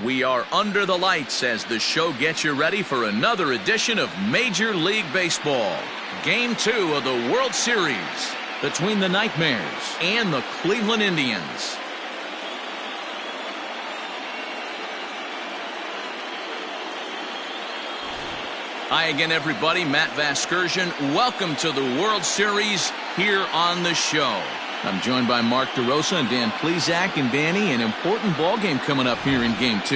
We are under the lights as the show gets you ready for another edition of Major League Baseball. Game 2 of the World Series between the Nightmares and the Cleveland Indians. Hi again, everybody. Matt Vasgersian. Welcome to the World Series here on the show. I'm joined by Mark DeRosa and Dan Plesac. And Danny, an important ball game coming up here in Game 2.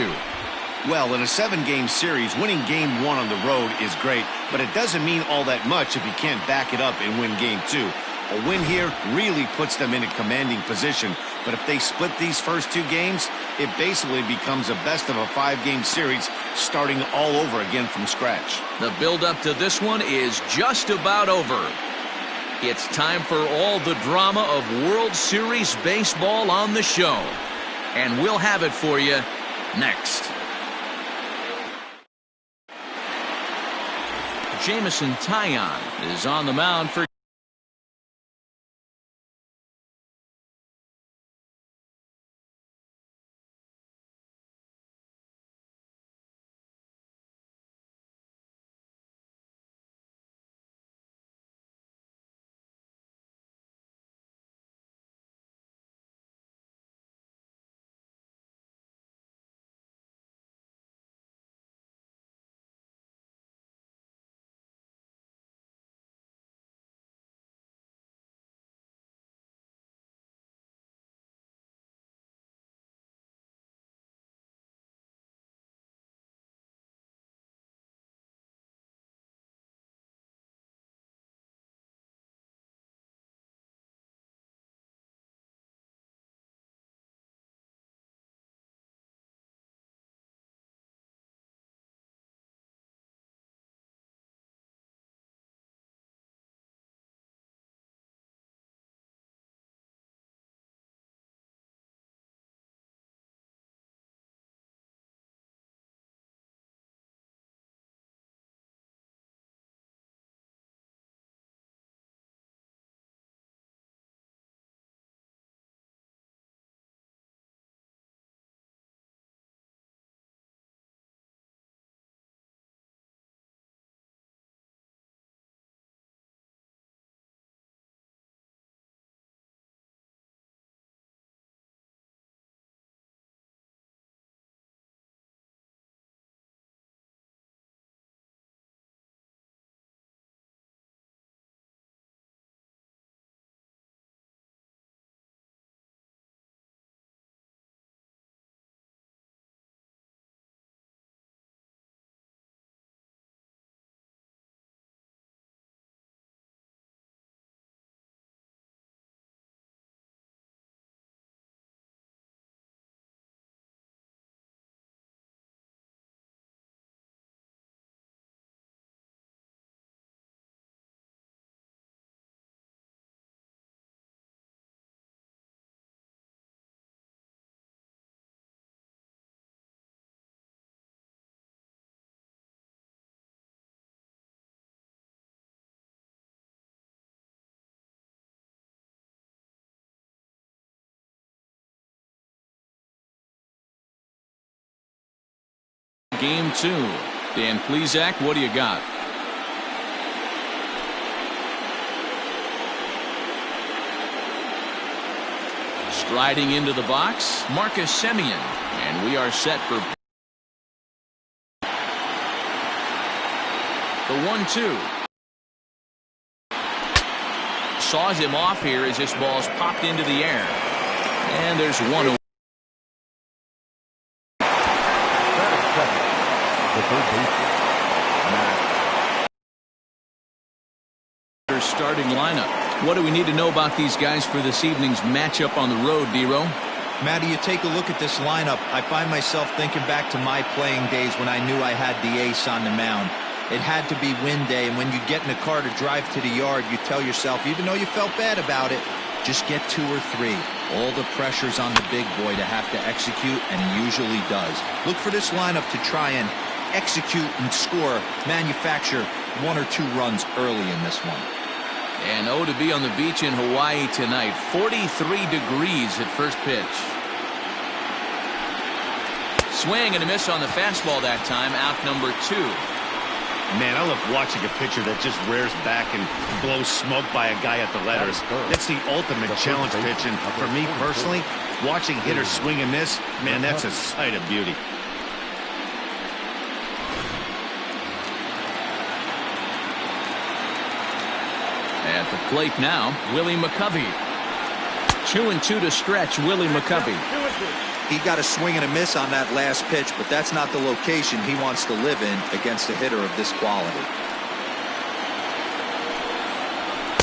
Well, in a 7-game series, winning Game 1 on the road is great, but it doesn't mean all that much if you can't back it up and win Game 2. A win here really puts them in a commanding position, but if they split these first 2 games, it basically becomes a best of a 5-game series starting all over again from scratch. The build-up to this one is just about over. It's time for all the drama of World Series baseball on the show. And we'll have it for you next. Jameson Taillon is on the mound for Game 2. Dan Plesac, what do you got? Striding into the box, Marcus Semien. And we are set for the 1-2. Saws him off here as this ball's popped into the air. And there's one away. Starting lineup. What do we need to know about these guys for this evening's matchup on the road, D-Row? Matty, you take a look at this lineup. I find myself thinking back to my playing days when I knew I had the ace on the mound. It had to be win day, and when you get in a car to drive to the yard, you tell yourself, even though you felt bad about it, just get 2 or 3. All the pressure's on the big boy to have to execute, and he usually does. Look for this lineup to try and execute and score, manufacture 1 or 2 runs early in this one. And to be on the beach in Hawaii tonight. 43 degrees at first pitch. Swing and a miss on the fastball that time. Out number 2. Man, I love watching a pitcher that just rears back and blows smoke by a guy at the letters. That's the ultimate challenge pitch, and for me personally, watching hitters swing and miss, man, that's a sight of beauty. At the plate now, Willie McCovey. 2-2 to stretch Willie McCovey. He got a swing and a miss on that last pitch, but that's not the location he wants to live in against a hitter of this quality.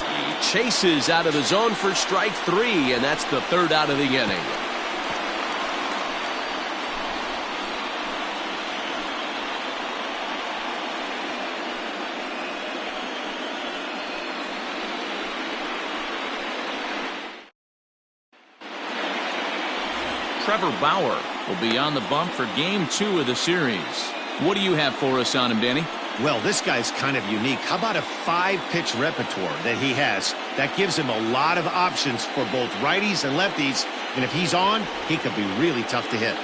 He chases out of the zone for strike 3, and that's the 3rd out of the inning. Trevor Bauer will be on the bump for game 2 of the series. What do you have for us on him, Danny? Well, this guy's kind of unique. How about a 5-pitch repertoire that he has? That gives him a lot of options for both righties and lefties. And if he's on, he could be really tough to hit.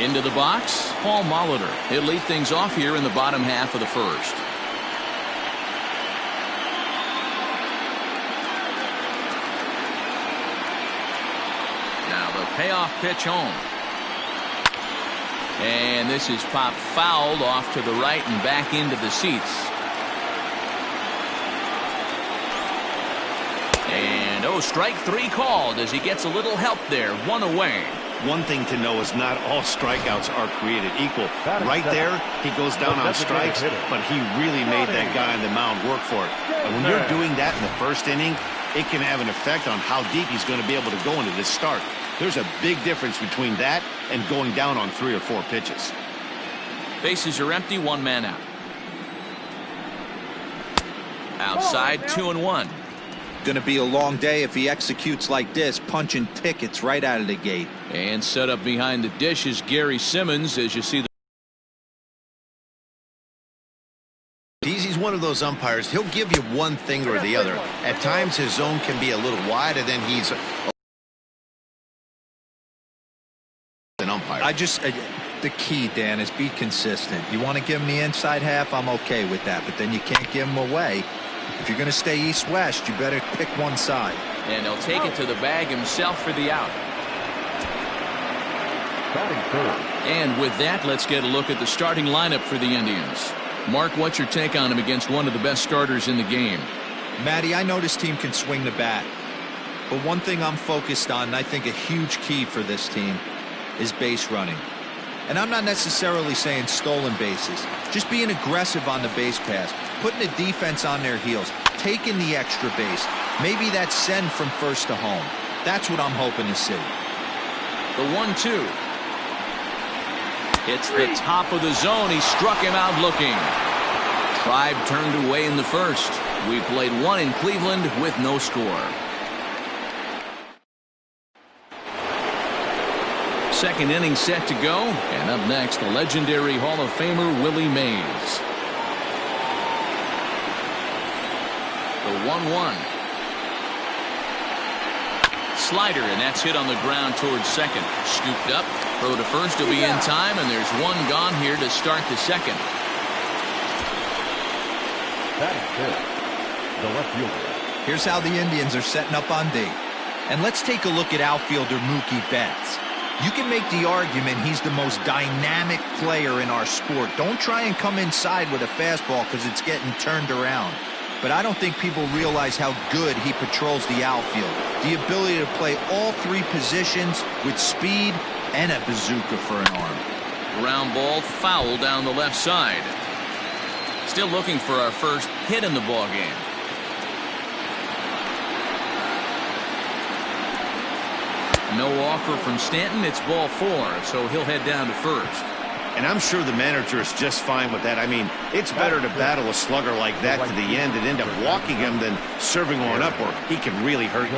Into the box, Paul Molitor. He'll lead things off here in the bottom half of the 1st. Payoff pitch home. And this is popped fouled off to the right and back into the seats. And strike 3 called as he gets a little help there. 1 away. One thing to know is not all strikeouts are created equal. Right there, he goes down on strikes, but he really made that guy on the mound work for it. And when you're doing that in the 1st inning, it can have an effect on how deep he's going to be able to go into this start. There's a big difference between that and going down on 3 or 4 pitches. Bases are empty, 1 man out. Outside, 2-1. Going to be a long day if he executes like this, punching tickets right out of the gate. And set up behind the dish is Gary Simmons, as you see. He's one of those umpires. He'll give you one thing or the other. At times, his zone can be a little wide, and then he's an umpire. The key, Dan, is be consistent. You want to give him the inside half, I'm okay with that, but then you can't give him away. If you're going to stay east-west, you better pick one side. And he'll take it to the bag himself for the out. And with that, let's get a look at the starting lineup for the Indians. Mark, what's your take on him against one of the best starters in the game? Matty, I know this team can swing the bat. But one thing I'm focused on, and I think a huge key for this team, is base running. And I'm not necessarily saying stolen bases. Just being aggressive on the base pass, putting the defense on their heels, taking the extra base. Maybe that's send from first to home. That's what I'm hoping to see. The 1-2. Hits the top of the zone. He struck him out looking. Tribe turned away in the 1st. We played 1 in Cleveland with no score. 2nd inning set to go, and up next, the legendary Hall of Famer Willie Mays. The 1-1. Slider, and that's hit on the ground towards second. Scooped up, throw to first will be in time, and there's 1 gone here to start the 2nd. That is good. The left fielder. Here's how the Indians are setting up on D. And let's take a look at outfielder Mookie Betts. You can make the argument he's the most dynamic player in our sport. Don't try and come inside with a fastball because it's getting turned around. But I don't think people realize how good he patrols the outfield. The ability to play all 3 positions with speed and a bazooka for an arm. Ground ball foul down the left side. Still looking for our first hit in the ball game. No offer from Stanton. It's ball 4, so he'll head down to first. And I'm sure the manager is just fine with that. I mean, it's better to battle a slugger like that to the end and end up walking him than serving one up where he can really hurt you.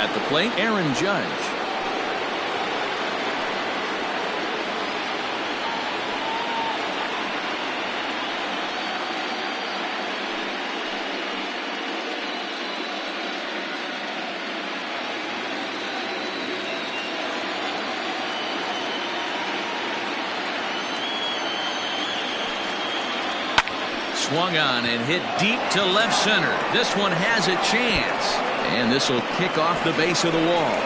At the plate, Aaron Judge. Swung on and hit deep to left center. This one has a chance. And this will kick off the base of the wall.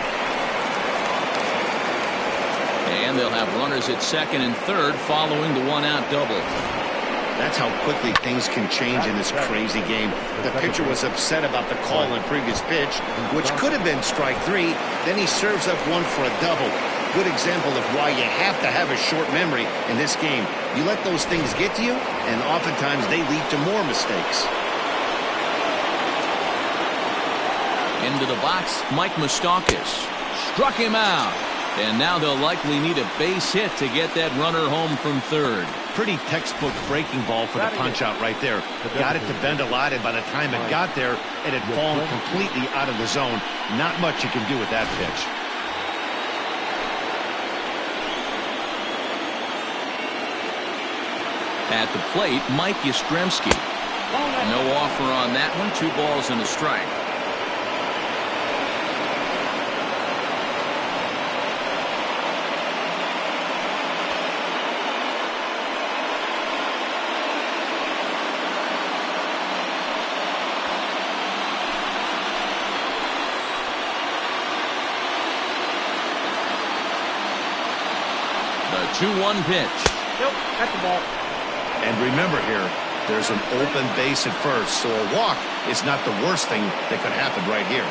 And they'll have runners at second and third following the one-out double. That's how quickly things can change in this crazy game. The pitcher was upset about the call on previous pitch, which could have been strike three. Then he serves up one for a double. Good example of why you have to have a short memory in this game. You let those things get to you, and oftentimes they lead to more mistakes. Into the box, Mike Moustakas struck him out. And now they'll likely need a base hit to get that runner home from third. Pretty textbook breaking ball for the punch out right there. Got it to bend a lot, and by the time it got there, it had fallen completely out of the zone. Not much you can do with that pitch. At the plate, Mike Yastrzemski. No offer on that one. 2 balls and a strike. The 2-1 pitch. Nope, that's the ball. And remember here, there's an open base at first, so a walk is not the worst thing that could happen right here.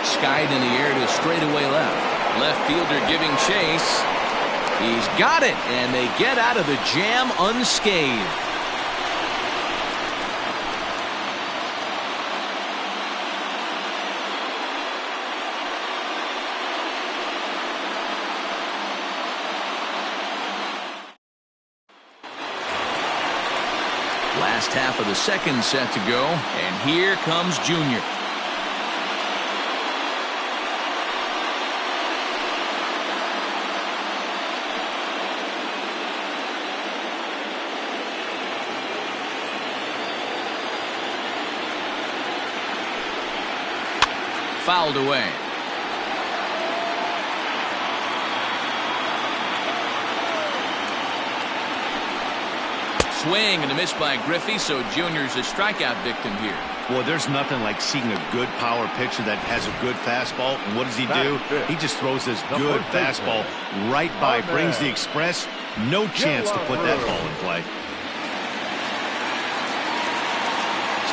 Skied in the air to straightaway left. Left fielder giving chase. He's got it, and they get out of the jam unscathed. Last half of the second set to go, and here comes Junior. Fouled away. Swing and a miss by Griffey, so Junior's a strikeout victim here. Well, there's nothing like seeing a good power pitcher that has a good fastball. And what does he do? He just throws this good fastball right by, brings the express. No chance to put that ball in play.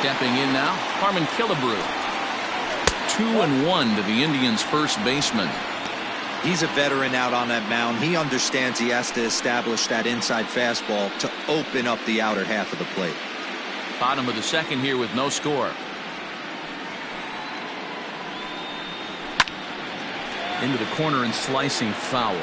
Stepping in now, Harmon Killebrew. 2-1 to the Indians' first baseman. He's a veteran out on that mound. He understands he has to establish that inside fastball to open up the outer half of the plate. Bottom of the second here with no score. Into the corner and slicing foul.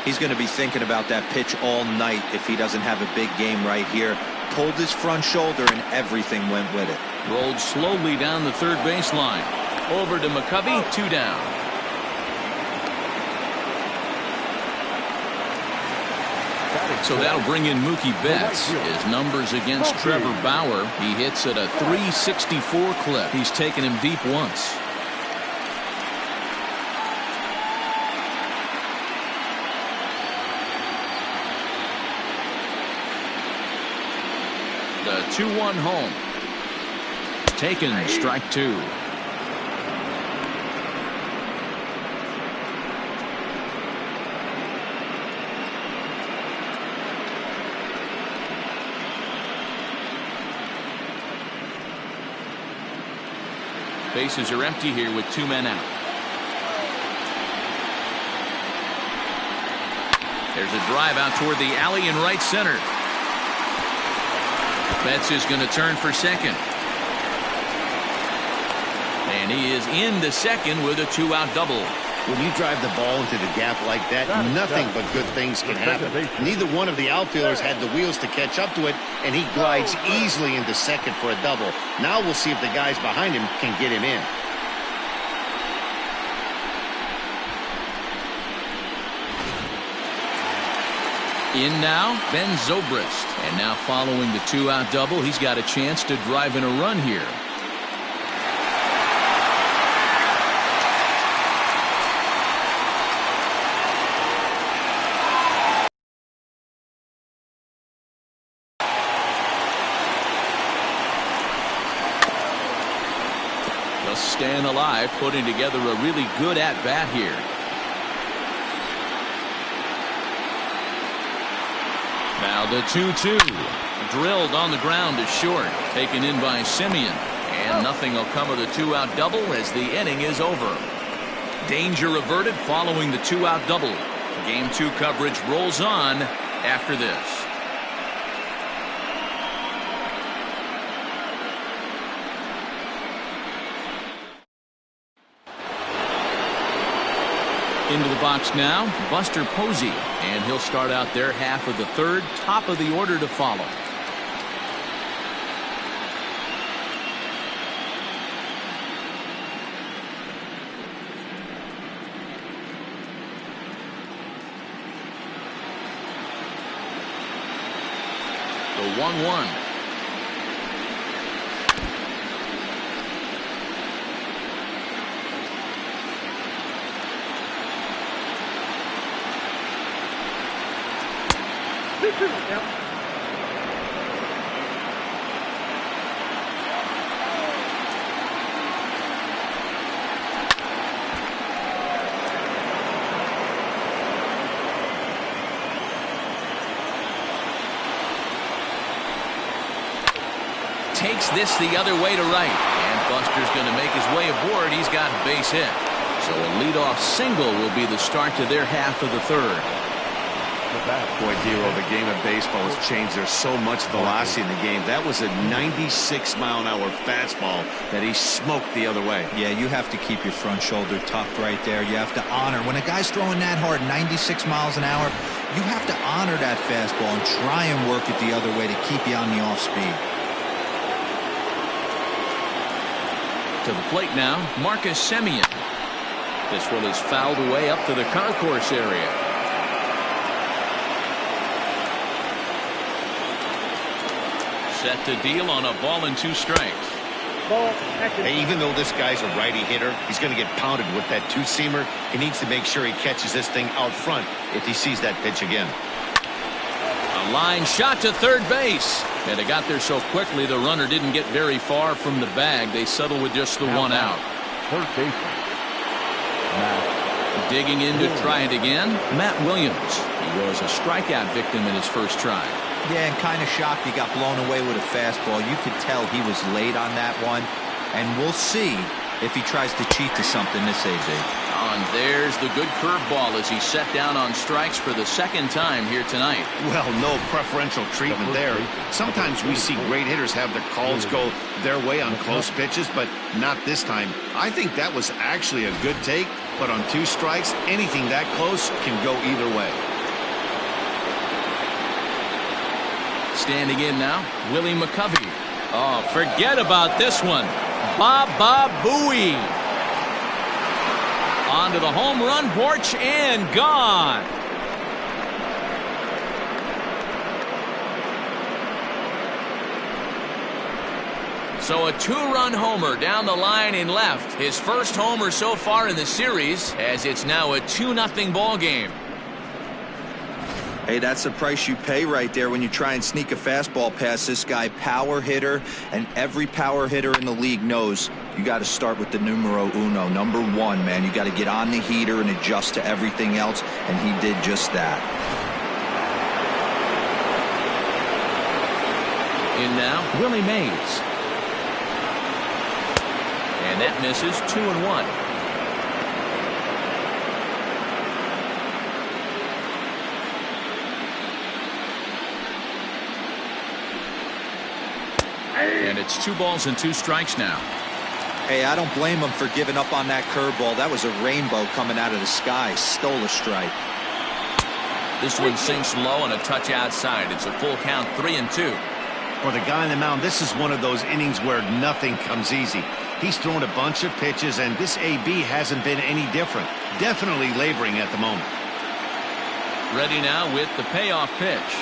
He's going to be thinking about that pitch all night if he doesn't have a big game right here. Pulled his front shoulder and everything went with it. Rolled slowly down the third baseline. Over to McCovey, 2 down. So that'll bring in Mookie Betts. His numbers against Trevor Bauer. He hits at a .364 clip. He's taken him deep once. The 2-1 home. Taken, strike 2. Bases are empty here with 2 men out. There's a drive out toward the alley in right center. Betts is going to turn for second. And he is into second with a 2-out double. When you drive the ball into the gap like that, nothing but good things can happen. Neither one of the outfielders had the wheels to catch up to it, and he glides easily into second for a double. Now we'll see if the guys behind him can get him in. In now, Ben Zobrist. And now following the 2-out double, he's got a chance to drive in a run here. just staying alive, putting together a really good at-bat here. Now the 2-2. Drilled on the ground to short. Taken in by Simeon. And nothing will come of the 2-out double as the inning is over. Danger averted following the 2-out double. Game 2 coverage rolls on after this. Into the box now, Buster Posey, and he'll start out their half of the third, top of the order to follow. The 1-1. Takes this the other way to right, and Buster's going to make his way aboard. He's got a base hit, so a leadoff single will be the start to their half of the third. Boy, Dero, the game of baseball has changed. There's so much velocity in the game. That was a 96-mile-an-hour fastball that he smoked the other way. Yeah, you have to keep your front shoulder tucked right there. You have to honor. When a guy's throwing that hard, 96 miles an hour, you have to honor that fastball and try and work it the other way to keep you on the off speed. To the plate now, Marcus Semien. This one is fouled away up to the concourse area. Set to deal on a ball and 2 strikes. Hey, even though this guy's a righty hitter, he's going to get pounded with that 2-seamer. He needs to make sure he catches this thing out front if he sees that pitch again. A line shot to third base. And they got there so quickly the runner didn't get very far from the bag. They settle with just the 1 out. Third baseman. Digging in to try it again, Matt Williams. He was a strikeout victim in his first try. Yeah, and kind of shocked he got blown away with a fastball. You could tell he was late on that one, and we'll see if he tries to cheat to something this AB. And there's the good curveball as he set down on strikes for the second time here tonight. Well, no preferential treatment there. Sometimes we see great hitters have the calls go their way on close pitches, but not this time. I think that was actually a good take, but on 2 strikes, anything that close can go either way. Standing in now, Willie McCovey. Oh, forget about this one. Baba Booey. Onto the home run porch and gone. So a 2-run homer down the line in left. His first homer so far in the series, as it's now a 2-0 ball game. Hey, that's the price you pay right there when you try and sneak a fastball past this guy. Power hitter, and every power hitter in the league knows you got to start with the numero uno, number 1, man. You got to get on the heater and adjust to everything else, and he did just that. In now, Willie Mays. And that misses 2-1. And it's 2 balls and 2 strikes now. Hey, I don't blame him for giving up on that curveball. That was a rainbow coming out of the sky. Stole a strike. This one sinks low and a touch outside. It's a full count, 3-2. For the guy on the mound, this is one of those innings where nothing comes easy. He's thrown a bunch of pitches, and this AB hasn't been any different. Definitely laboring at the moment. Ready now with the payoff pitch.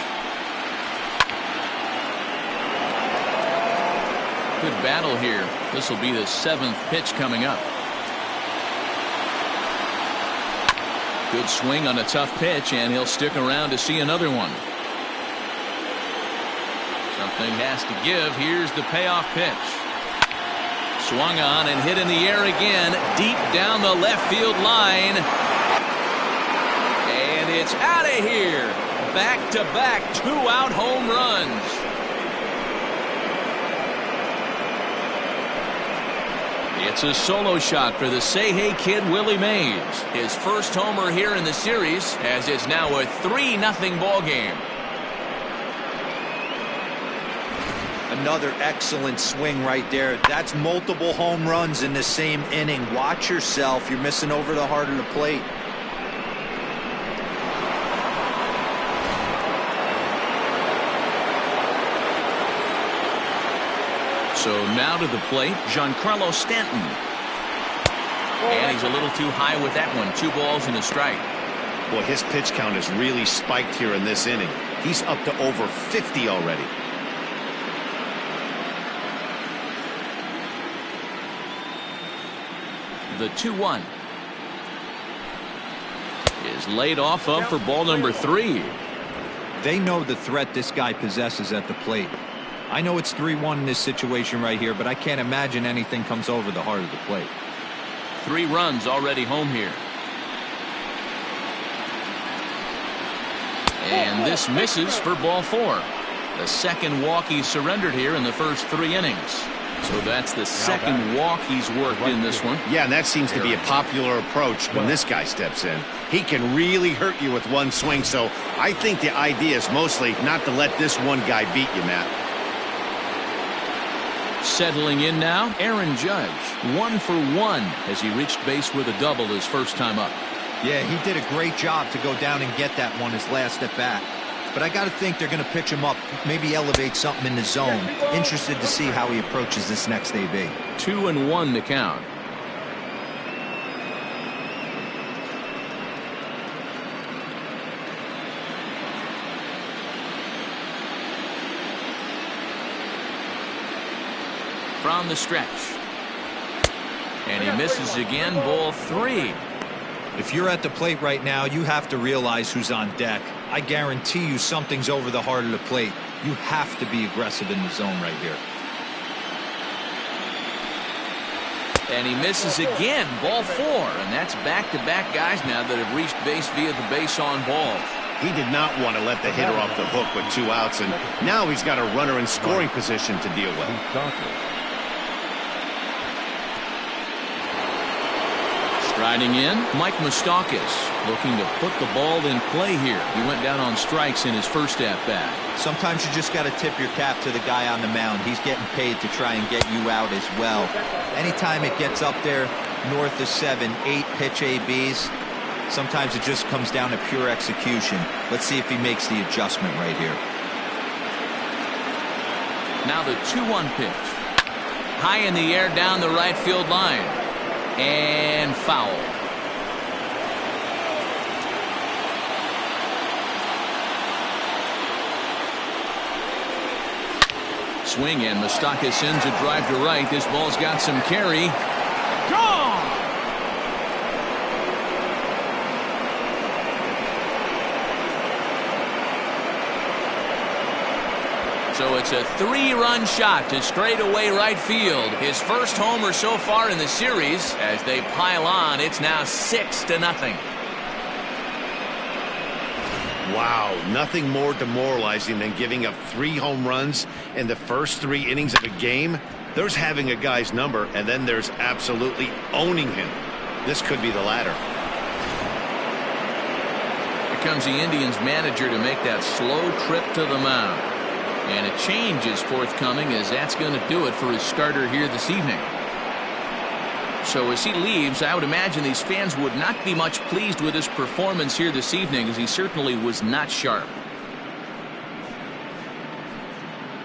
Good battle here. This will be the 7th pitch coming up. Good swing on a tough pitch, and he'll stick around to see another one. Something has to give. Here's the payoff pitch. Swung on and hit in the air again, deep down the left field line. And it's out of here. Back-to-back two-out home runs. It's a solo shot for the say-hey kid Willie Mays. His first homer here in the series, as it's now a 3-0 ball game. Another excellent swing right there. That's multiple home runs in the same inning. Watch yourself. You're missing over the heart of the plate. So now to the plate, Giancarlo Stanton. And he's a little too high with that one. 2 balls and a strike. Well, his pitch count has really spiked here in this inning. He's up to over 50 already. The 2-1 is laid off of for ball number 3. They know the threat this guy possesses at the plate. I know it's 3-1 in this situation right here, but I can't imagine anything comes over the heart of the plate. 3 runs already home here. And this misses for ball 4. The second walk he surrendered here in the first 3 innings. So that's the second walk he's worked in this one. Yeah, and that seems to be a popular approach when this guy steps in. He can really hurt you with one swing, so I think the idea is mostly not to let this one guy beat you, Matt. Settling in now, Aaron Judge. 1 for 1 as he reached base with a double his first time up. Yeah, he did a great job to go down and get that one his last at bat. But I got to think they're going to pitch him up, maybe elevate something in the zone. Interested to see how he approaches this next AB. 2-1 to count. From the stretch. And he misses again, ball 3. If you're at the plate right now, you have to realize who's on deck. I guarantee you something's over the heart of the plate. You have to be aggressive in the zone right here. And he misses again, ball 4. And that's back-to-back guys now that have reached base via the base on balls. He did not want to let the hitter off the hook with 2 outs, and now he's got a runner in scoring position to deal with. Striding in, Mike Moustakas looking to put the ball in play here. He went down on strikes in his first at-bat. Sometimes you just got to tip your cap to the guy on the mound. He's getting paid to try and get you out as well. Anytime it gets up there north of 7, 8 pitch ABs, sometimes it just comes down to pure execution. Let's see if he makes the adjustment right here. Now the 2-1 pitch. High in the air down the right field line. And foul. Swing, and Moustakas sends a drive to right. This ball's got some carry. Gone! So it's a 3-run shot to straightaway right field. His first homer so far in the series. As they pile on, it's now 6-0. Wow, nothing more demoralizing than giving up 3 home runs in the first 3 innings of a game. There's having a guy's number, and then there's absolutely owning him. This could be the latter. Here comes the Indians manager to make that slow trip to the mound. And a change is forthcoming, as that's going to do it for his starter here this evening. So as he leaves, I would imagine these fans would not be much pleased with his performance here this evening, as he certainly was not sharp.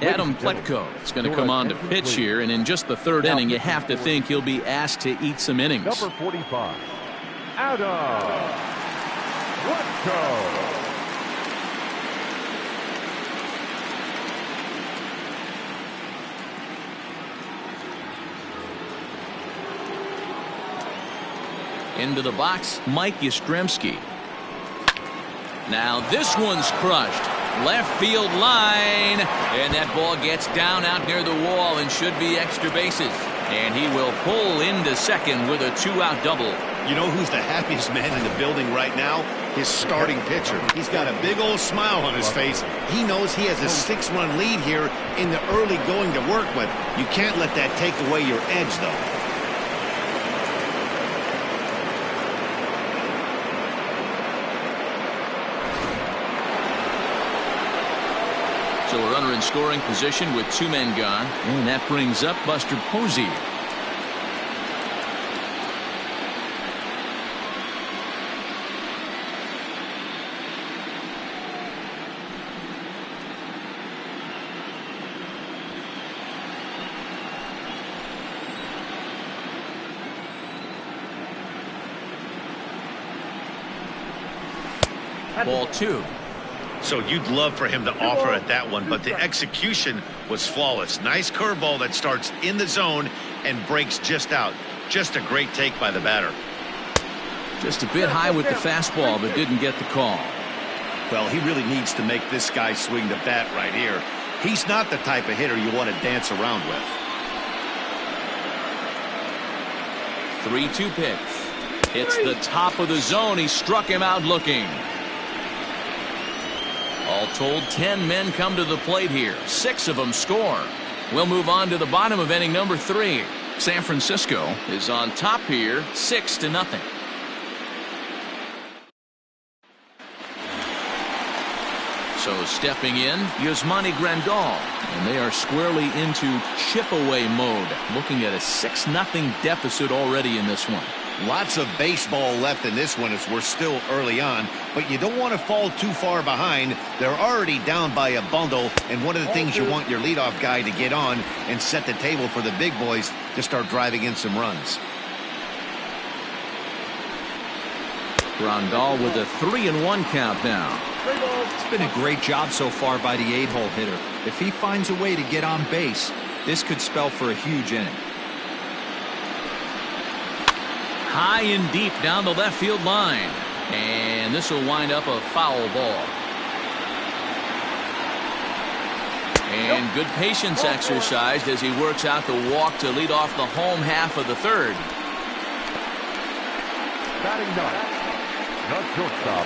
Adam Pletko is going to come on to pitch here, and in just the 3rd inning, you have to think he'll be asked to eat some innings. Number 45, Adam Pletko. Into the box, Mike Yastrzemski. Now this one's crushed. Left field line. And that ball gets down out near the wall and should be extra bases. And he will pull into second with a 2-out double. You know who's the happiest man in the building right now? His starting pitcher. He's got a big old smile on his face. He knows he has a 6-run lead here in the early going to work with. You can't let that take away your edge, though. So a runner in scoring position with 2 men gone. And that brings up Buster Posey. Ball 2. So you'd love for him to offer at that one, but the execution was flawless. Nice curveball that starts in the zone and breaks just out. Just a great take by the batter. Just a bit high with the fastball, but didn't get the call. Well, he really needs to make this guy swing the bat right here. He's not the type of hitter you want to dance around with. 3-2 pitch. Hits the top of the zone. He struck him out looking. All told, 10 men come to the plate here. 6 of them score. We'll move on to the bottom of inning number 3. San Francisco is on top here, 6-0. So stepping in, Yasmani Grandal. And they are squarely into chip-away mode. Looking at a 6-0 deficit already in this one. Lots of baseball left in this one as we're still early on, but you don't want to fall too far behind. They're already down by a bundle, and one of the things you want your leadoff guy to get on and set the table for the big boys to start driving in some runs. Grandal with a 3-1 count now. It's been a great job so far by the 8-hole hitter. If he finds a way to get on base, this could spell for a huge inning. High and deep down the left field line. And this will wind up a foul ball. And good patience exercised as he works out the walk to lead off the home half of the third. Batting ninth, the shortstop,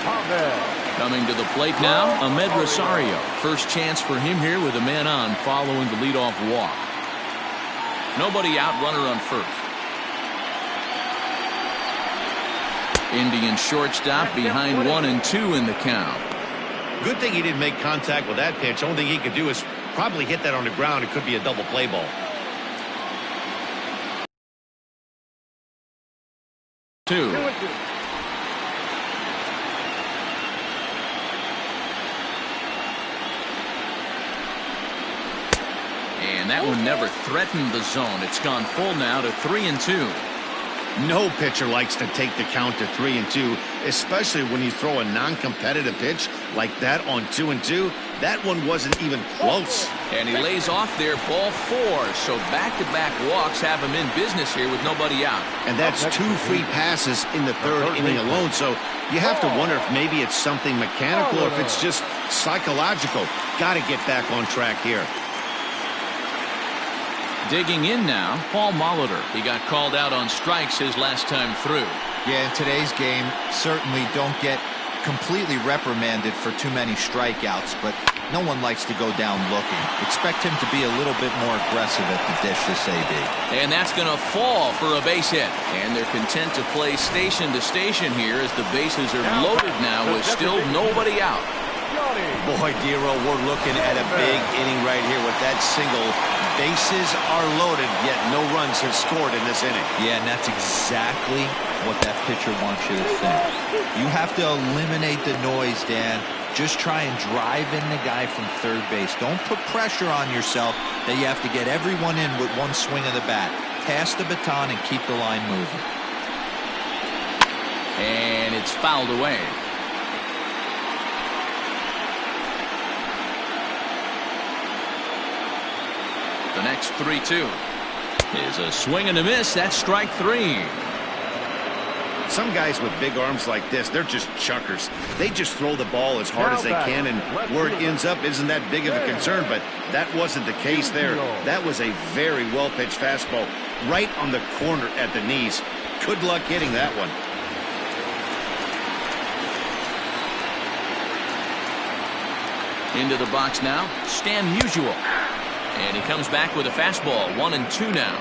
Ahmed. Coming to the plate now, Ahmed Rosario. First chance for him here with a man on following the leadoff walk. Nobody out, runner on first. Indian shortstop behind 1 and 2 in the count. Good thing he didn't make contact with that pitch. Only thing he could do is probably hit that on the ground. It could be a double play ball. 2. And that one never threatened the zone. It's gone full now to 3-2. No pitcher likes to take the count to 3-2, especially when you throw a non-competitive pitch like that on 2-2. That one wasn't even close. And he lays off there, ball 4. So back-to-back walks have him in business here with nobody out. And that's 2 free passes in the third inning alone. So you have to wonder if maybe it's something mechanical or if it's just psychological. Got to get back on track here. Digging in now, Paul Molitor. He got called out on strikes his last time through. Yeah, in today's game, certainly don't get completely reprimanded for too many strikeouts, but no one likes to go down looking. Expect him to be a little bit more aggressive at the dish this AB. And that's going to fall for a base hit. And they're content to play station to station here as the bases are loaded now with still nobody out. Boy, Dero, we're looking at a big inning right here with that single. Bases are loaded, yet no runs have scored in this inning. Yeah, and that's exactly what that pitcher wants you to think. You have to eliminate the noise, Dan. Just try and drive in the guy from third base. Don't put pressure on yourself that you have to get everyone in with one swing of the bat. Pass the baton and keep the line moving. And it's fouled away. The next 3-2 is a swing and a miss. That's strike 3. Some guys with big arms like this, they're just chuckers. They just throw the ball as hard as they can, and where it ends up isn't that big of a concern, but that wasn't the case there. That was a very well-pitched fastball right on the corner at the knees. Good luck hitting that one. Into the box now, Stan Musial. And he comes back with a fastball, 1-2 now.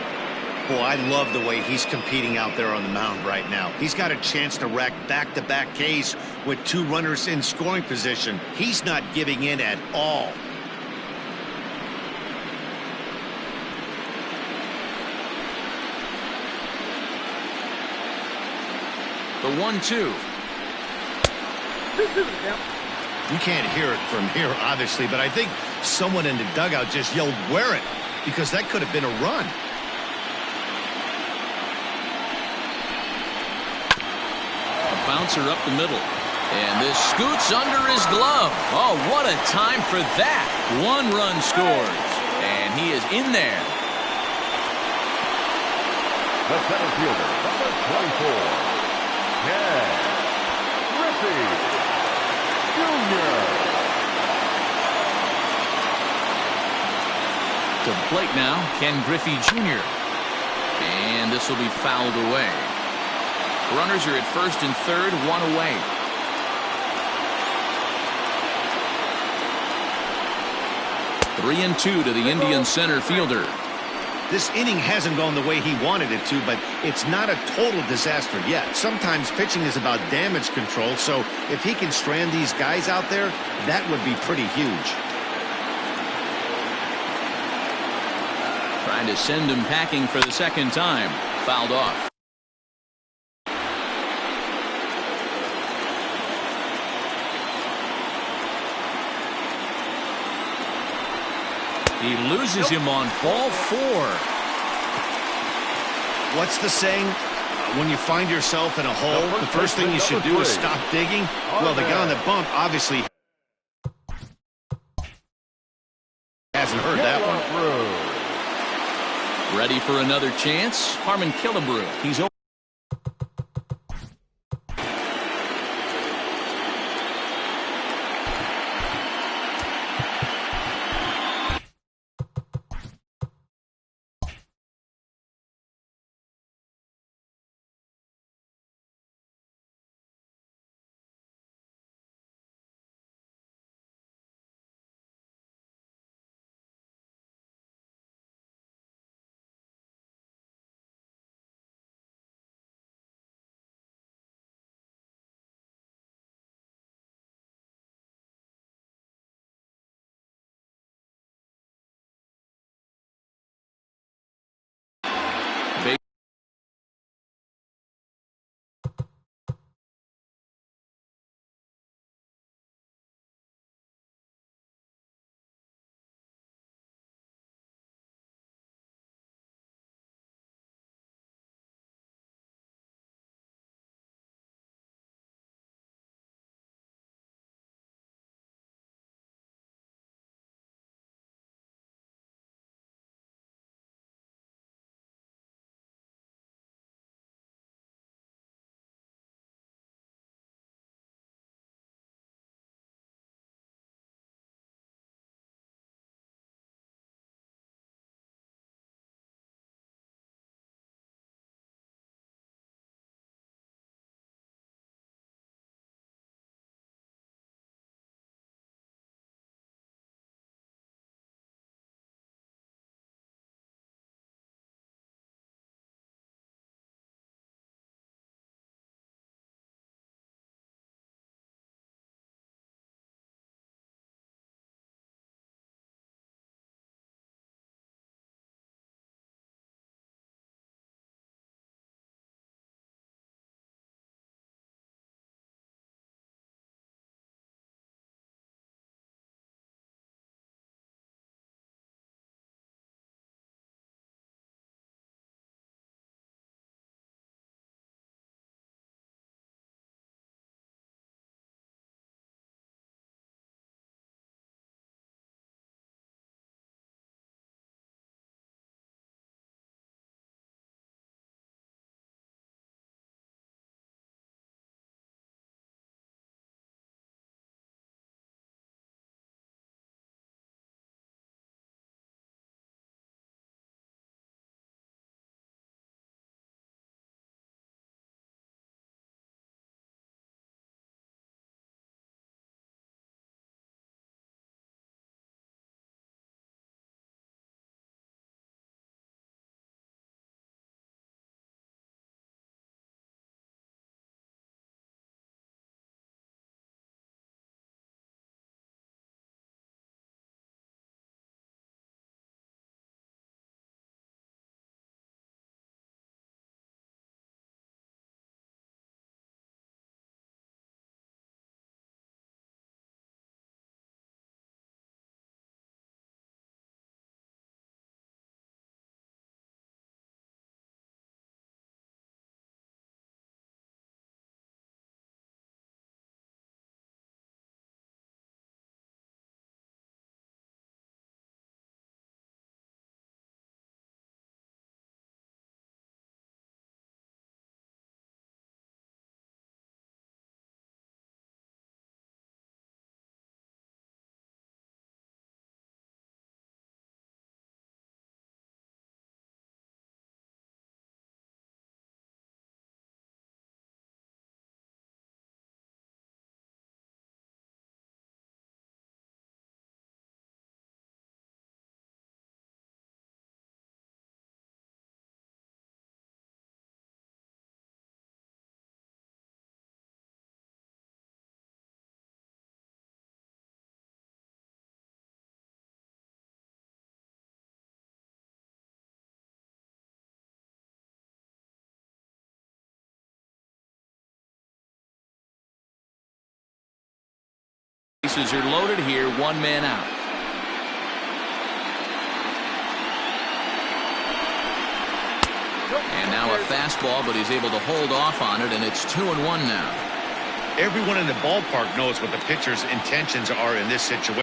Boy, I love the way he's competing out there on the mound right now. He's got a chance to rack back-to-back Ks with 2 runners in scoring position. He's not giving in at all. The 1-2. You can't hear it from here, obviously, but I think someone in the dugout just yelled, "Wear it," because that could have been a run. A bouncer up the middle. And this scoots under his glove. Oh, what a time for that. 1 run scores. And he is in there. The center fielder, number 24, Ken Griffey Jr. To the plate now, Ken Griffey Jr. And this will be fouled away. Runners are at first and third, 1 away. Three and 2 to the Indian center fielder. This inning hasn't gone the way he wanted it to, but it's not a total disaster yet. Sometimes pitching is about damage control, so if he can strand these guys out there, that would be pretty huge. Trying to send him packing for the second time. Fouled off. He loses him on ball 4. What's the saying? When you find yourself in a hole, the first thing you should do is stop digging. Well, the guy on the bump obviously hasn't heard that one. Ready for another chance? Harmon Killebrew. He's over. Bases are loaded here, one man out. And now a fastball, but he's able to hold off on it, and it's 2-1 now. Everyone in the ballpark knows what the pitcher's intentions are in this situation.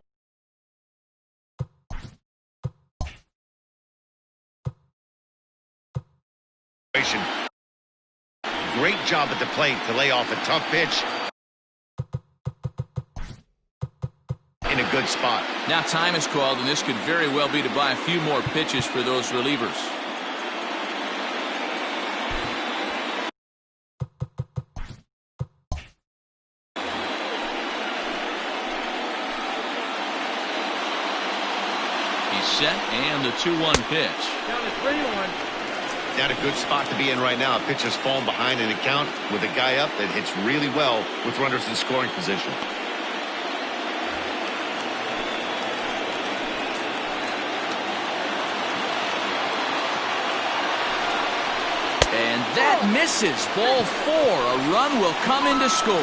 Great job at the plate to lay off a tough pitch in a good spot. Now time is called, and this could very well be to buy a few more pitches for those relievers. He's set, and the 2-1 pitch. Down to 3-1. Not a good spot to be in right now. A pitcher's fallen behind in a count with a guy up that hits really well with runners in scoring position. And that misses. Ball 4. A run will come in to score.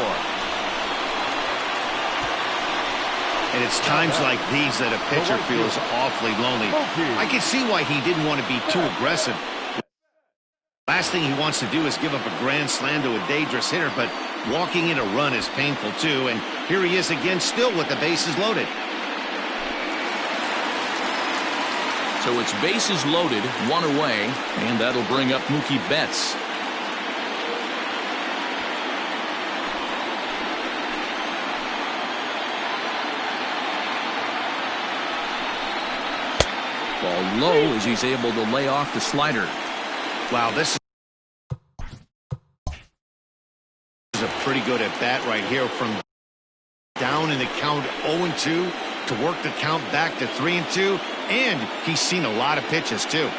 And it's times like these that a pitcher feels awfully lonely. I can see why he didn't want to be too aggressive. Last thing he wants to do is give up a grand slam to a dangerous hitter, but walking in a run is painful too. And here he is again, still with the bases loaded. So it's bases loaded, one away, and that'll bring up Mookie Betts. Ball low as he's able to lay off the slider. Wow, this is a pretty good at bat right here, from down in the count 0-2 to work the count back to 3-2, and he's seen a lot of pitches too.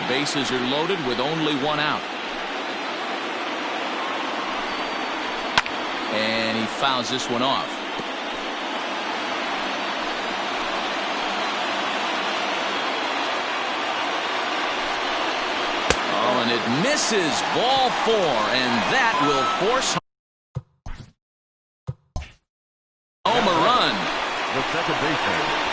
Bases are loaded with only one out. And he fouls this one off. Oh, and it misses. Ball 4, and that will force home a run. The second baseman.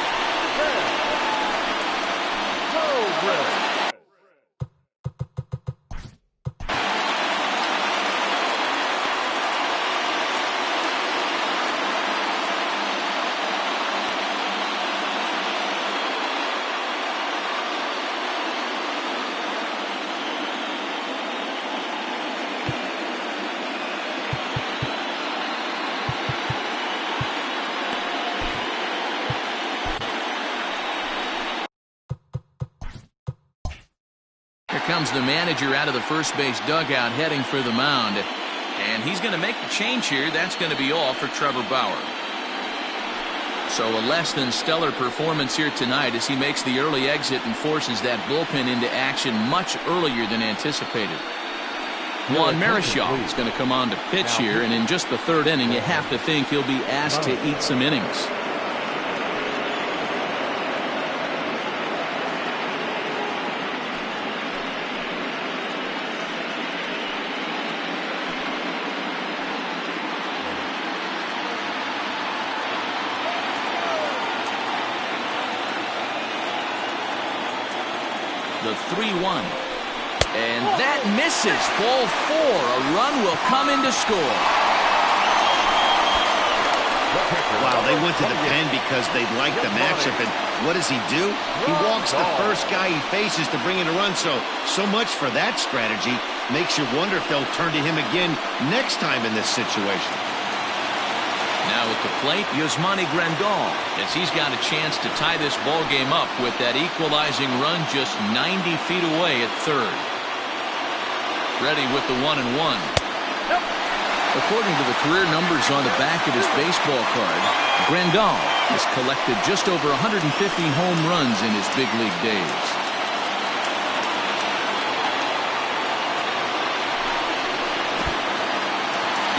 Comes the manager out of the first base dugout heading for the mound, and he's going to make the change here. That's going to be all for Trevor Bauer. So a less than stellar performance here tonight as he makes the early exit and forces that bullpen into action much earlier than anticipated. Juan Marichal is going to come on to pitch here, and in just the third inning you have to think he'll be asked to eat some innings. The 3-1. And that misses. Ball 4. A run will come in to score. Wow, they went to the pen because they liked the matchup. And what does he do? He walks the first guy he faces to bring in a run. So much for that strategy. Makes you wonder if they'll turn to him again next time in this situation. Now at the plate, Yasmani Grandal, as he's got a chance to tie this ball game up with that equalizing run just 90 feet away at third. Ready with the 1-1. According to the career numbers on the back of his baseball card, Grandal has collected just over 150 home runs in his big league days.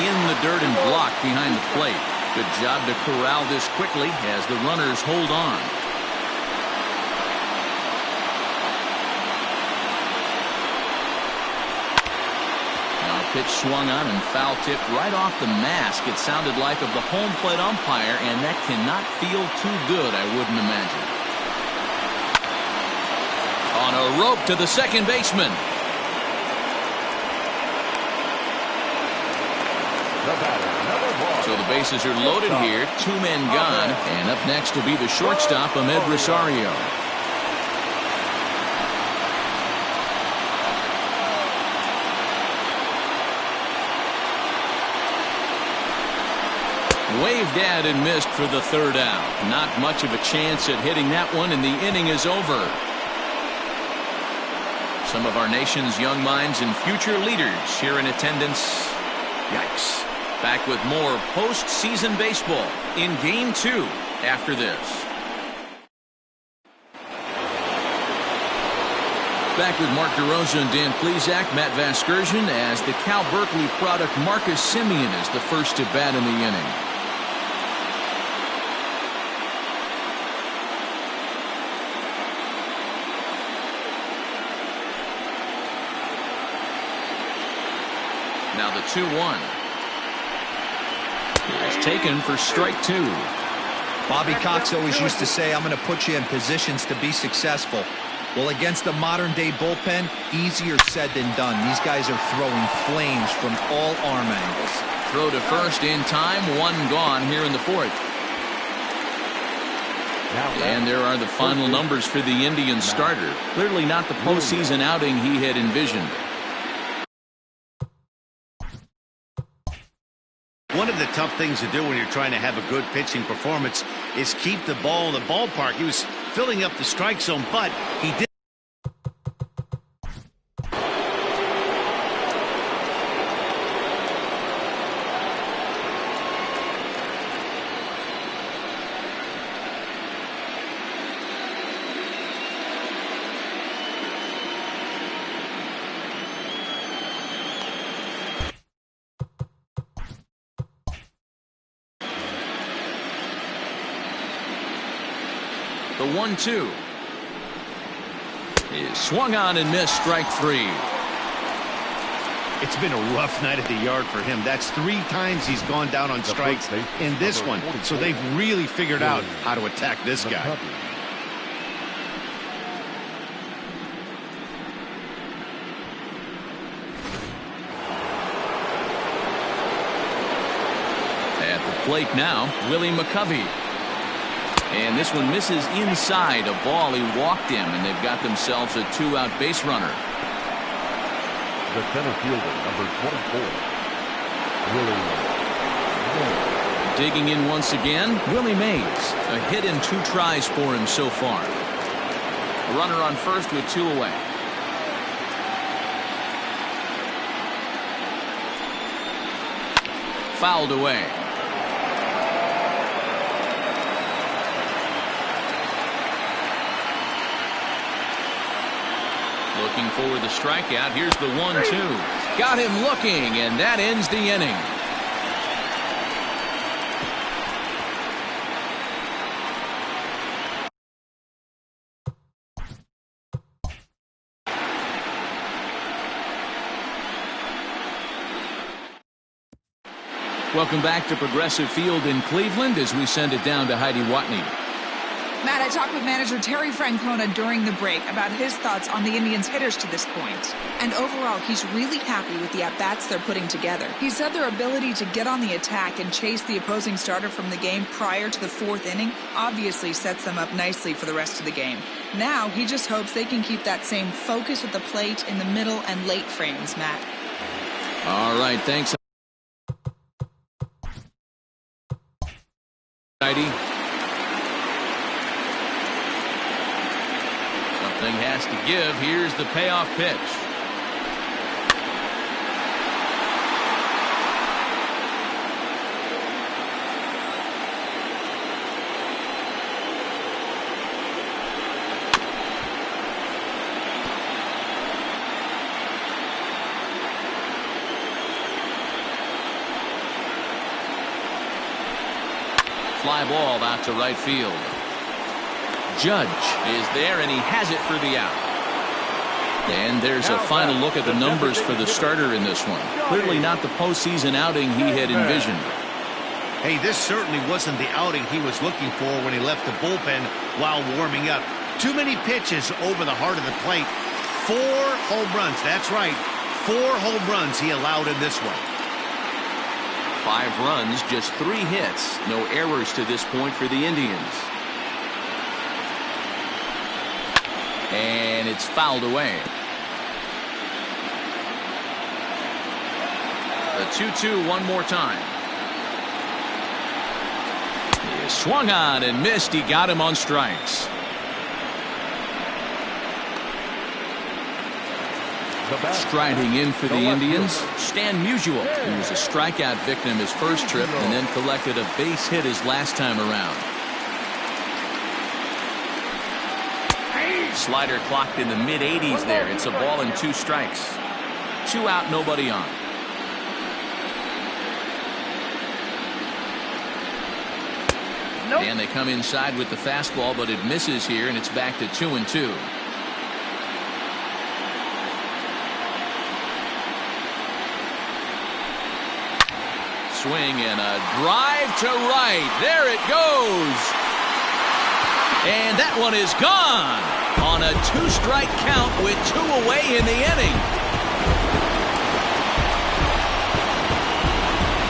In the dirt and blocked behind the plate. Good job to corral this quickly as the runners hold on. Pitch swung on and foul tipped right off the mask. It sounded like of the home plate umpire, and that cannot feel too good, I wouldn't imagine. On a rope to the second baseman. So the bases are loaded here. 2 men gone. And up next will be the shortstop, Ahmed Rosario. Waved at and missed for the third out. Not much of a chance at hitting that one, and the inning is over. Some of our nation's young minds and future leaders here in attendance. Yikes. Back with more postseason baseball in Game 2 after this. Back with Mark DeRosa and Dan Plesac, Matt Vasgersian, as the Cal Berkeley product Marcus Semien is the first to bat in the inning. Now the 2-1. It's taken for strike 2. Bobby Cox always used to say, I'm going to put you in positions to be successful. Well, against a modern-day bullpen, easier said than done. These guys are throwing flames from all arm angles. Throw to first in time. 1 gone here in the 4th. And there are the final numbers for the Indians starter. Clearly not the postseason outing he had envisioned. One of the tough things to do when you're trying to have a good pitching performance is keep the ball in the ballpark. He was filling up the strike zone, but he did. The 1-2 is swung on and missed, strike 3. It's been a rough night at the yard for him. That's 3 times he's gone down on strikes in this one. So they've really figured out how to attack this guy. At the plate now, Willie McCovey. And this one misses inside a ball he walked in, and they've got themselves a 2-out base runner. The center fielder, number 24, Willie Mays. Digging in once again, Willie Mays. A hit in 2 tries for him so far. A runner on first with 2 away. Fouled away. Looking for the strikeout. Here's the 1-2. Got him looking, and that ends the inning. Welcome back to Progressive Field in Cleveland as we send it down to Heidi Watney. Matt, I talked with manager Terry Francona during the break about his thoughts on the Indians' hitters to this point. And overall, he's really happy with the at-bats they're putting together. He said their ability to get on the attack and chase the opposing starter from the game prior to the 4th inning obviously sets them up nicely for the rest of the game. Now, he just hopes they can keep that same focus at the plate in the middle and late frames, Matt. All right, thanks, Heidi. Something has to give. Here's the payoff pitch. fly ball out to right field. Judge is there, and he has it for the out. And there's a final look at the numbers for the starter in this one. Clearly not the postseason outing he had envisioned. Hey, this certainly wasn't the outing he was looking for when he left the bullpen while warming up. Too many pitches over the heart of the plate. 4 home runs. That's right. 4 home runs he allowed in this one. 5 runs, just 3 hits. No errors to this point for the Indians. And it's fouled away. The 2-2 one more time. He swung on and missed. He got him on strikes. Striding in for the Indians, Stan Musial. He was a strikeout victim his first trip and then collected a base hit his last time around. Slider clocked in the mid-80s there. It's a ball and 2 strikes. 2 out, nobody on. And they come inside with the fastball, but it misses here, and it's back to 2-2. Swing and a drive to right. There it goes. And that one is gone on a 2-strike count with 2 away in the inning.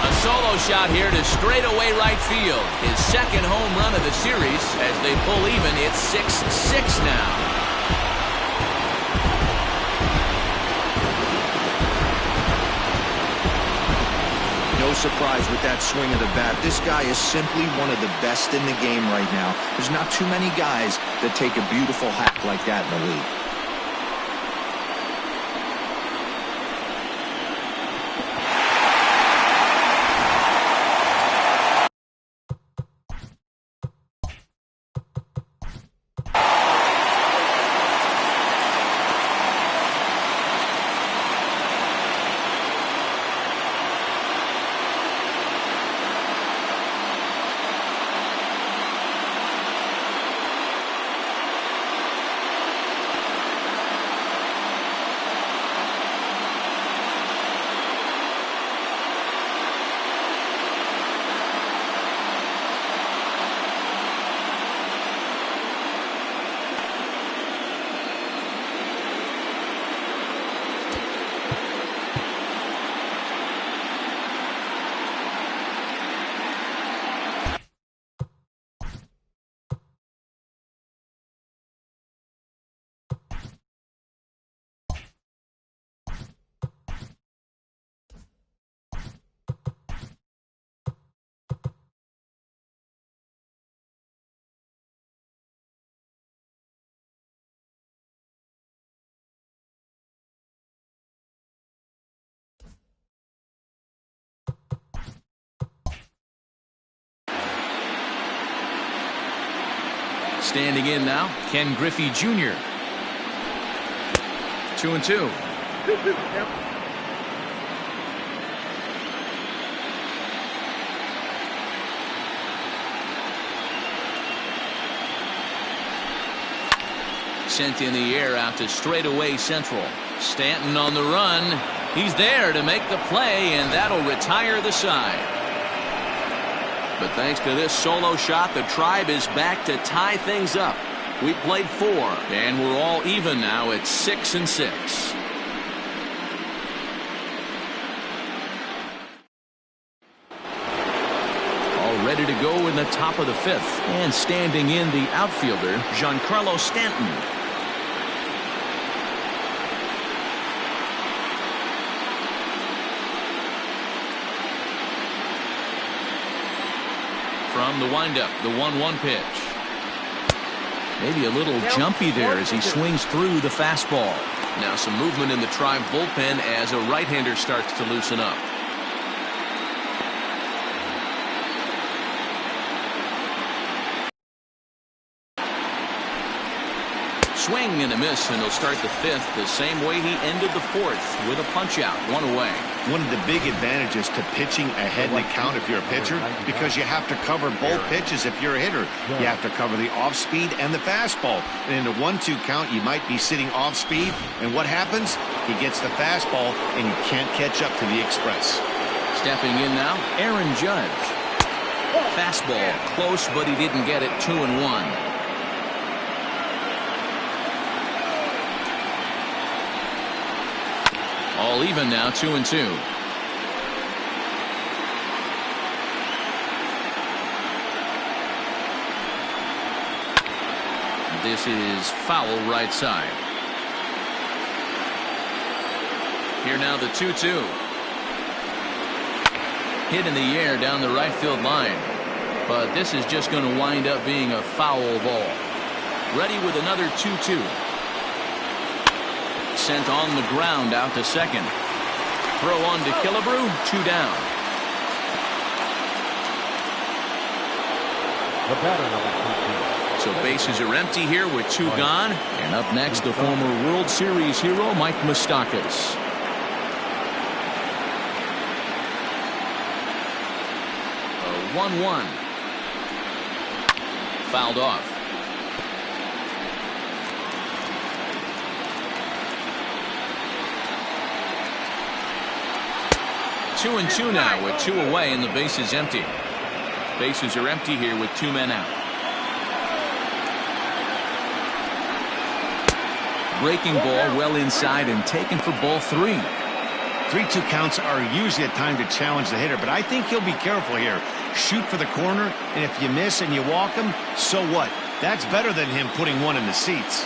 A solo shot here to straightaway right field. His second home run of the series. As they pull even, it's 6-6 now. No surprise with that swing of the bat. This guy is simply one of the best in the game right now. There's not too many guys that take a beautiful hack like that in the league. Standing in now, Ken Griffey Jr. 2-2. Sent in the air out to straightaway central. Stanton on the run. He's there to make the play, and that'll retire the side. But thanks to this solo shot, the Tribe is back to tie things up. We played 4, and we're all even now at 6-6. All ready to go in the top of the 5th. And standing in the outfielder, Giancarlo Stanton. From the windup, the 1-1 pitch. Maybe a little jumpy there as he swings through the fastball. Now some movement in the Tribe bullpen as a right-hander starts to loosen up. swing and a miss, and he'll start the fifth the same way he ended the fourth, with a punch-out, one away. One of the big advantages to pitching ahead in the count if you're a pitcher, because you have to cover both pitches if you're a hitter. You have to cover the off-speed and the fastball. And in a 1-2 count, you might be sitting off-speed, and what happens? He gets the fastball, and you can't catch up to the express. Stepping in now, Aaron Judge. Fastball, close, but he didn't get it. 2-1. All even now, 2-2. This is foul right side. Here now the 2-2. Hit in the air down the right field line. But this is just going to wind up being a foul ball. Ready with another 2-2. Sent on the ground out to second. Throw on to Killebrew, 2 down. The batter number 2. So bases are empty here with 2 gone. And up next, the former World Series hero, Mike Moustakas. A 1-1. Fouled off. Two and 2 now with 2 away and the base is empty. Bases are empty here with 2 men out. Breaking ball well inside and taken for ball 3. 3-2 counts are usually a time to challenge the hitter, but I think he'll be careful here. Shoot for the corner, and if you miss and you walk him, so what? That's better than him putting one in the seats.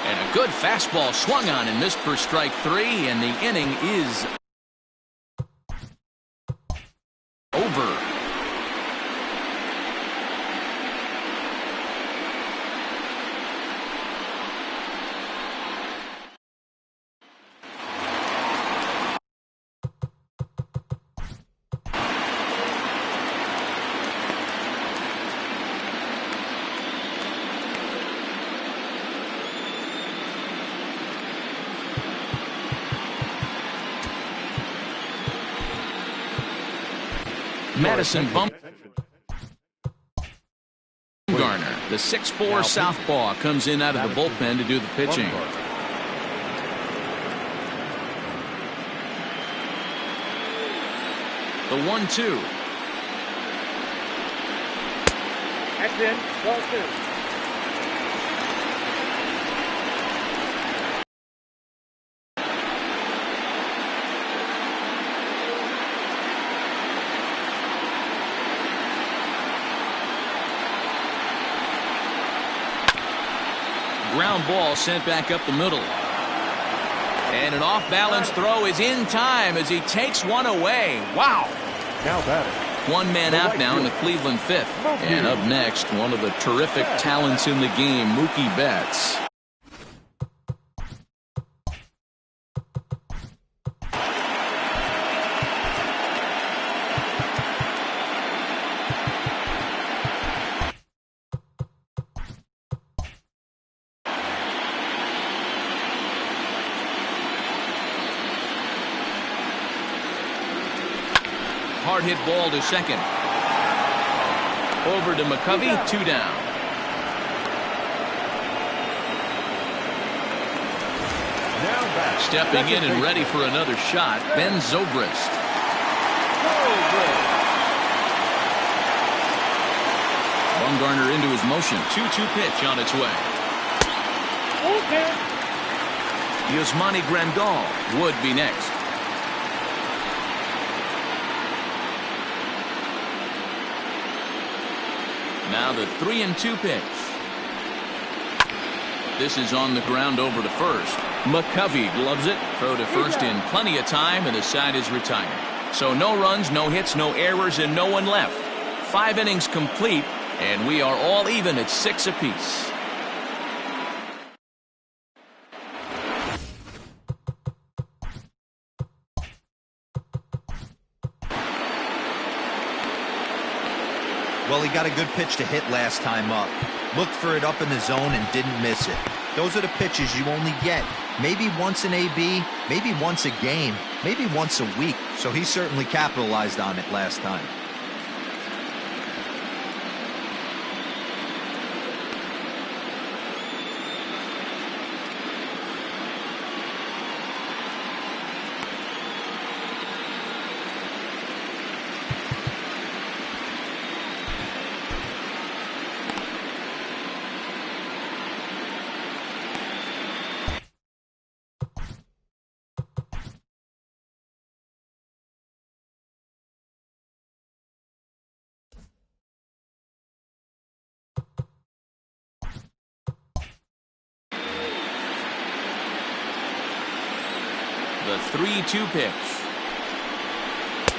And a good fastball swung on and missed for strike 3, and the inning is over. Madison Bumgarner, the 6'4" southpaw, comes in out of the bullpen to do the pitching. The 1-2. That's in. Ball 2. Ground ball sent back up the middle. And an off-balance throw is in time as he takes one away. Wow. Now batting. 1 man out now in the Cleveland 5th. And up next, one of the terrific talents in the game, Mookie Betts. Hard hit ball to second. Over to McCovey, 2 down. Stepping in and ready for another shot, Ben Zobrist. Bumgarner into his motion. 2-2 pitch on its way. Yasmani Grandal would be next. Now the 3-2 pitch. This is on the ground over to first. McCovey gloves it. Throw to first in plenty of time, and the side is retired. So no runs, no hits, no errors, and no one left. 5 innings complete, and we are all even at 6 apiece. Well, he got a good pitch to hit last time up. Looked for it up in the zone and didn't miss it. Those are the pitches you only get. Maybe once an AB, maybe once a game, maybe once a week. So he certainly capitalized on it last time. The 3-2 pitch.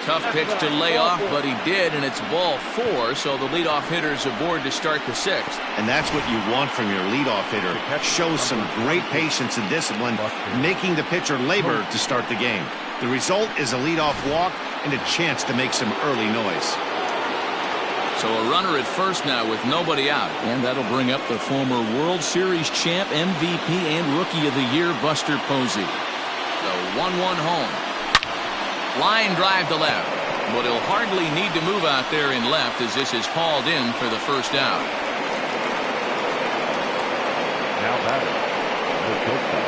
Tough pitch to lay off, but he did, and it's ball 4, so the leadoff hitter's aboard to start the 6th. And that's what you want from your leadoff hitter. Shows some great patience and discipline, making the pitcher labor to start the game. The result is a leadoff walk and a chance to make some early noise. So a runner at first now with nobody out. And that'll bring up the former World Series champ, MVP, and Rookie of the Year, Buster Posey. The 1-1 home. Line drive to left. But he'll hardly need to move out there in left as this is hauled in for the first out. Now batting, the shortstop,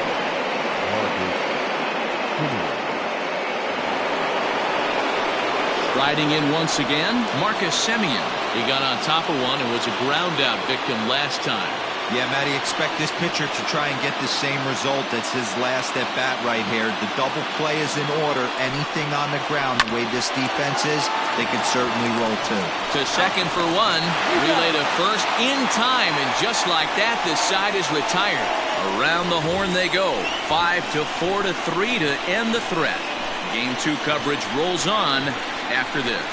Riding in once again, Marcus Semien. He got on top of one and was a ground out victim last time. Yeah, Matty, expect this pitcher to try and get the same result as his last at bat right here. The double play is in order. Anything on the ground, the way this defense is, they could certainly roll too. To second for one, relay to first in time, and just like that, this side is retired. Around the horn they go. 5-4 to 3 to end the threat. Game 2 coverage rolls on after this.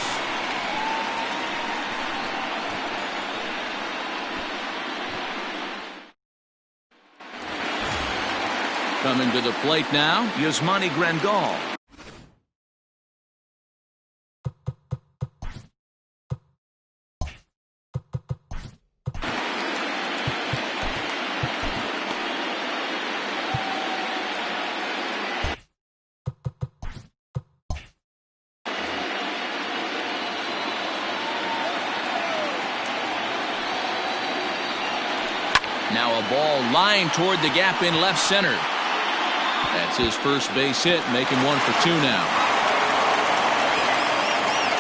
Coming to the plate now, Yasmani Grandal. Now a ball lined toward the gap in left center. That's his first base hit, making 1 for 2 now.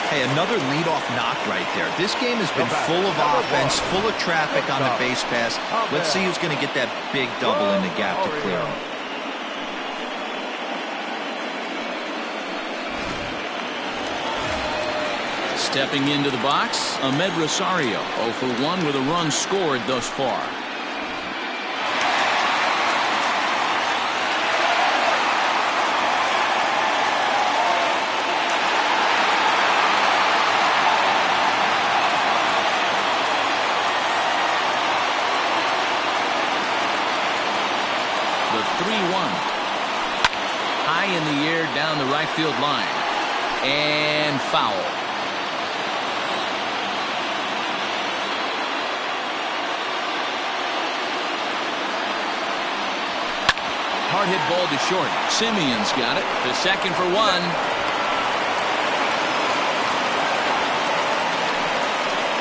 Hey, another leadoff knock right there. This game has been full of offense, full of traffic on the base pass. Let's see who's going to get that big double in the gap to clear him. Stepping into the box, Ahmed Rosario, 0 for 1 with a run scored thus far. The 3-1. High in the air down the right field line. And foul. Hard hit ball to short. Simeon's got it. The second for 1.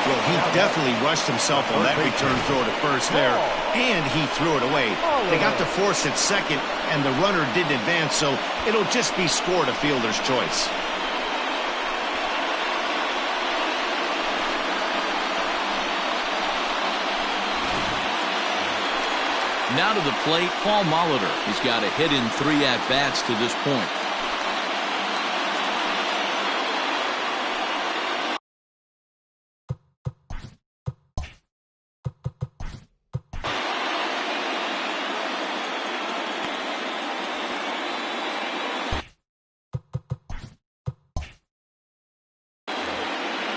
Well, he definitely rushed himself on that return throw to first there, and he threw it away. They got to force at second, and the runner didn't advance, so it'll just be scored a fielder's choice. Now to the plate, Paul Molitor. He's got a hit in 3 at-bats to this point.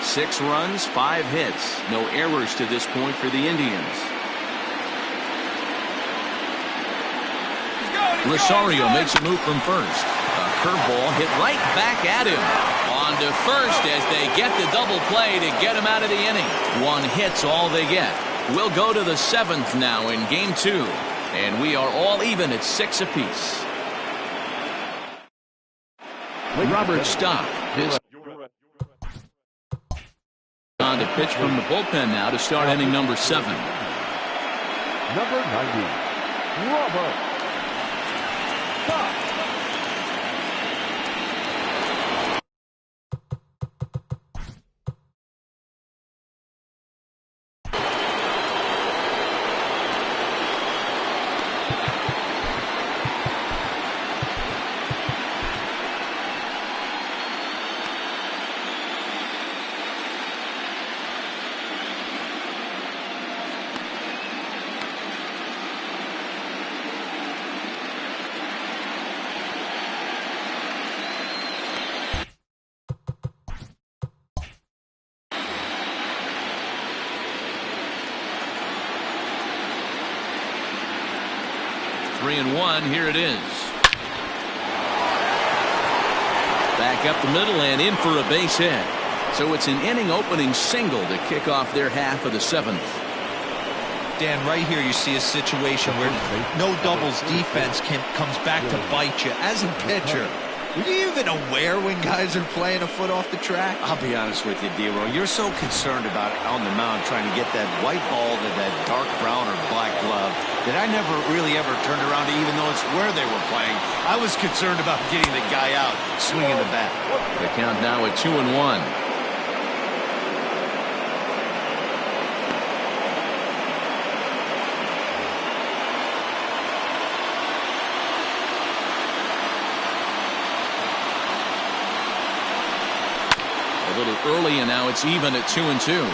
Six runs, 5 hits. No errors to this point for the Indians. Rosario makes a move from first. A curveball hit right back at him. On to first as they get the double play to get him out of the inning. 1 hit's all they get. We'll go to the 7th now in game 2. And we are all even at 6 apiece. Robert Stock is on to pitch from the bullpen now to start inning number 7. Number 90, Robert Stock. 3-1. Here it is. Back up the middle and in for a base hit. So it's an inning opening single to kick off their half of the 7th. Dan, right here you see a situation where no doubles defense comes back to bite you. As a pitcher, are you even aware when guys are playing a foot off the track? I'll be honest with you, D-Roy. You're so concerned about on the mound trying to get that white ball to that dark brown or black glove that I never really ever turned around to even though it's where they were playing. I was concerned about getting the guy out, swinging the bat. The count now at 2-1. A little early, and now it's even at 2-2.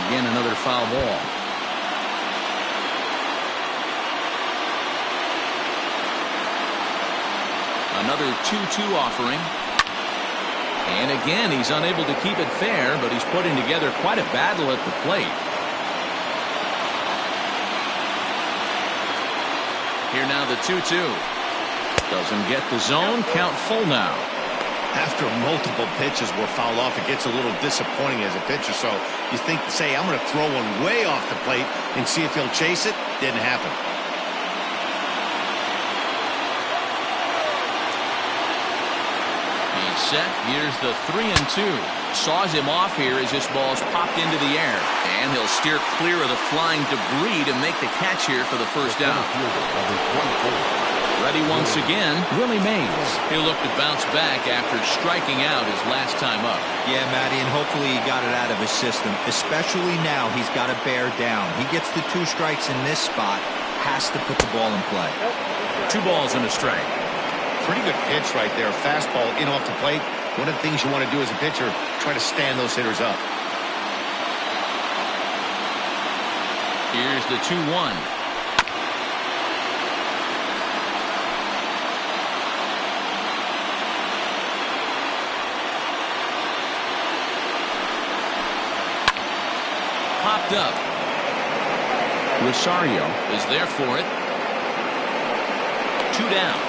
Again, another foul ball. Another 2-2 offering. And again, he's unable to keep it fair, but he's putting together quite a battle at the plate. Here now the 2-2. Doesn't get the zone. Count full now. After multiple pitches were fouled off, it gets a little disappointing as a pitcher. So you think, say, I'm going to throw one way off the plate and see if he'll chase it. Didn't happen. He's set. Here's the 3-2. Saws him off here as this ball's popped into the air. And he'll steer clear of the flying debris to make the catch here for the first down. Ready once again, Willie Mays. He'll look to bounce back after striking out his last time up. Yeah, Matty, and hopefully he got it out of his system. Especially now, he's got to bear down. He gets the 2 strikes in this spot, has to put the ball in play. 2 balls and a strike. Pretty good pitch right there. Fastball in off the plate. One of the things you want to do as a pitcher, try to stand those hitters up. Here's the 2-1. Popped up. Rosario is there for it. 2 down.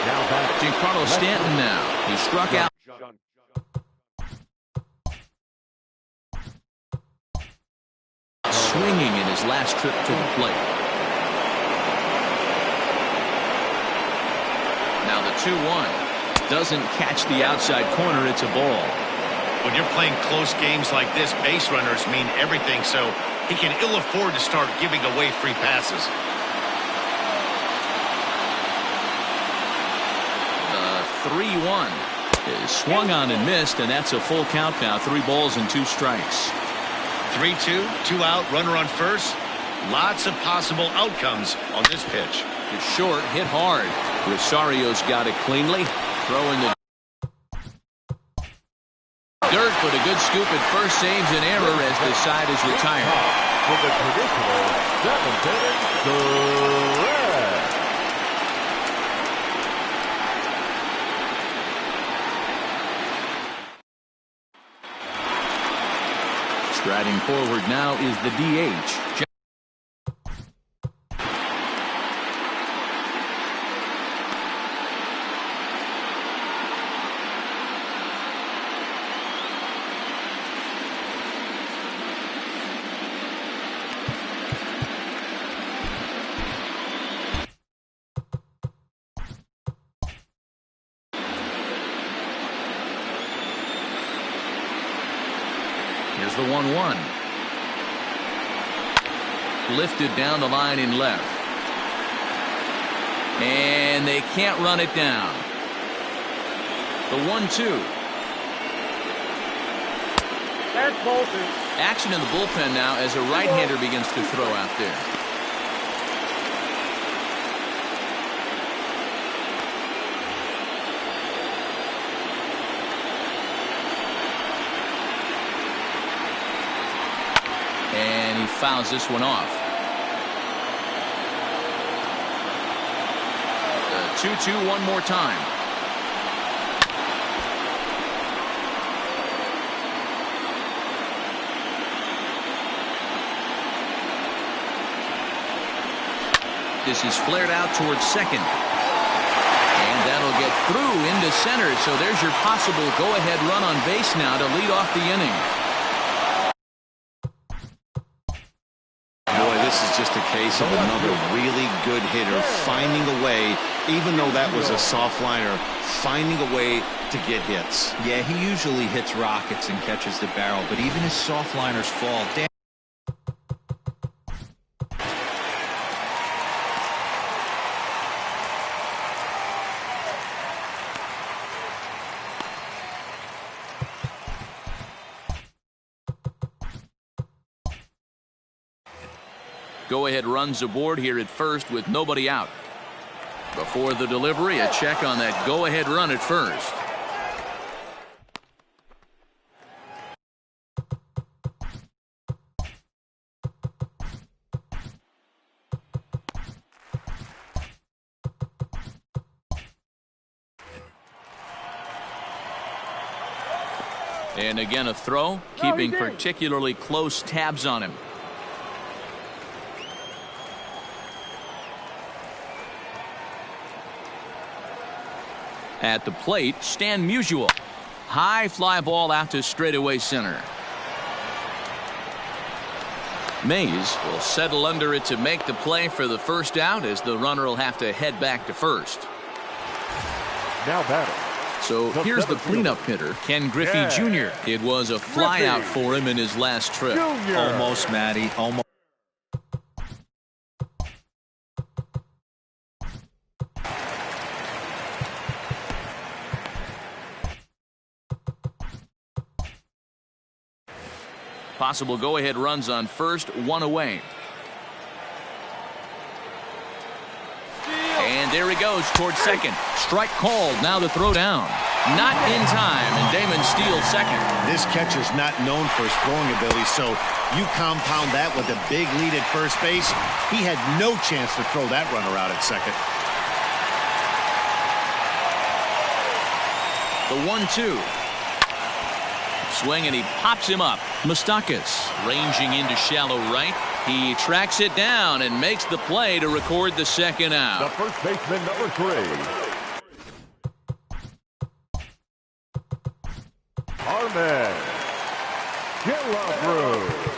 Now back. Giancarlo Stanton now. He struck out. Swinging in his last trip to the plate. Now the 2-1. Doesn't catch the outside corner. It's a ball. When you're playing close games like this, base runners mean everything, so he can ill afford to start giving away free passes. The 3-1 is swung on and missed, and that's a full count now. 3 balls and 2 strikes. 3-2, 2 out, runner on first. Lots of possible outcomes on this pitch. It's short, hit hard. Rosario's got it cleanly. Throwing the dirt, but a good scoop at first saves an error as the side is retired. For the traditional 7th inning, Striding forward now is the DH. the 1-1. Lifted down the line in left. And they can't run it down. The 1-2. That's Bolton. Action in the bullpen now as a right-hander begins to throw out there. And he fouls this one off. The 2-2 one more time. This is flared out towards second. And that'll get through into center. So there's your possible go-ahead run on base now to lead off the inning. This is just a case of another really good hitter finding a way, even though that was a soft liner, finding a way to get hits. Yeah, he usually hits rockets and catches the barrel, but even his soft liners fall. Damn. Go-ahead runs aboard here at first with nobody out. Before the delivery, a check on that go-ahead run at first. And again a throw, keeping particularly close tabs on him. At the plate, Stan Musial. High fly ball out to straightaway center. Mays will settle under it to make the play for the first out, as the runner will have to head back to first. Now batting. So here's the cleanup hitter, Ken Griffey Jr. It was a fly out for him in his last trip. Almost, Matty. Almost. Possible go-ahead runs on first, one away. And there he goes towards second. Strike called, now the throw down. Not in time, and Damon steals second. This catcher's not known for his throwing ability, so you compound that with a big lead at first base. He had no chance to throw that runner out at second. The 1-2. Swing, and he pops him up. Moustakas ranging into shallow right. He tracks it down and makes the play to record the second out. The first baseman, number 3. Armed. Killebrew.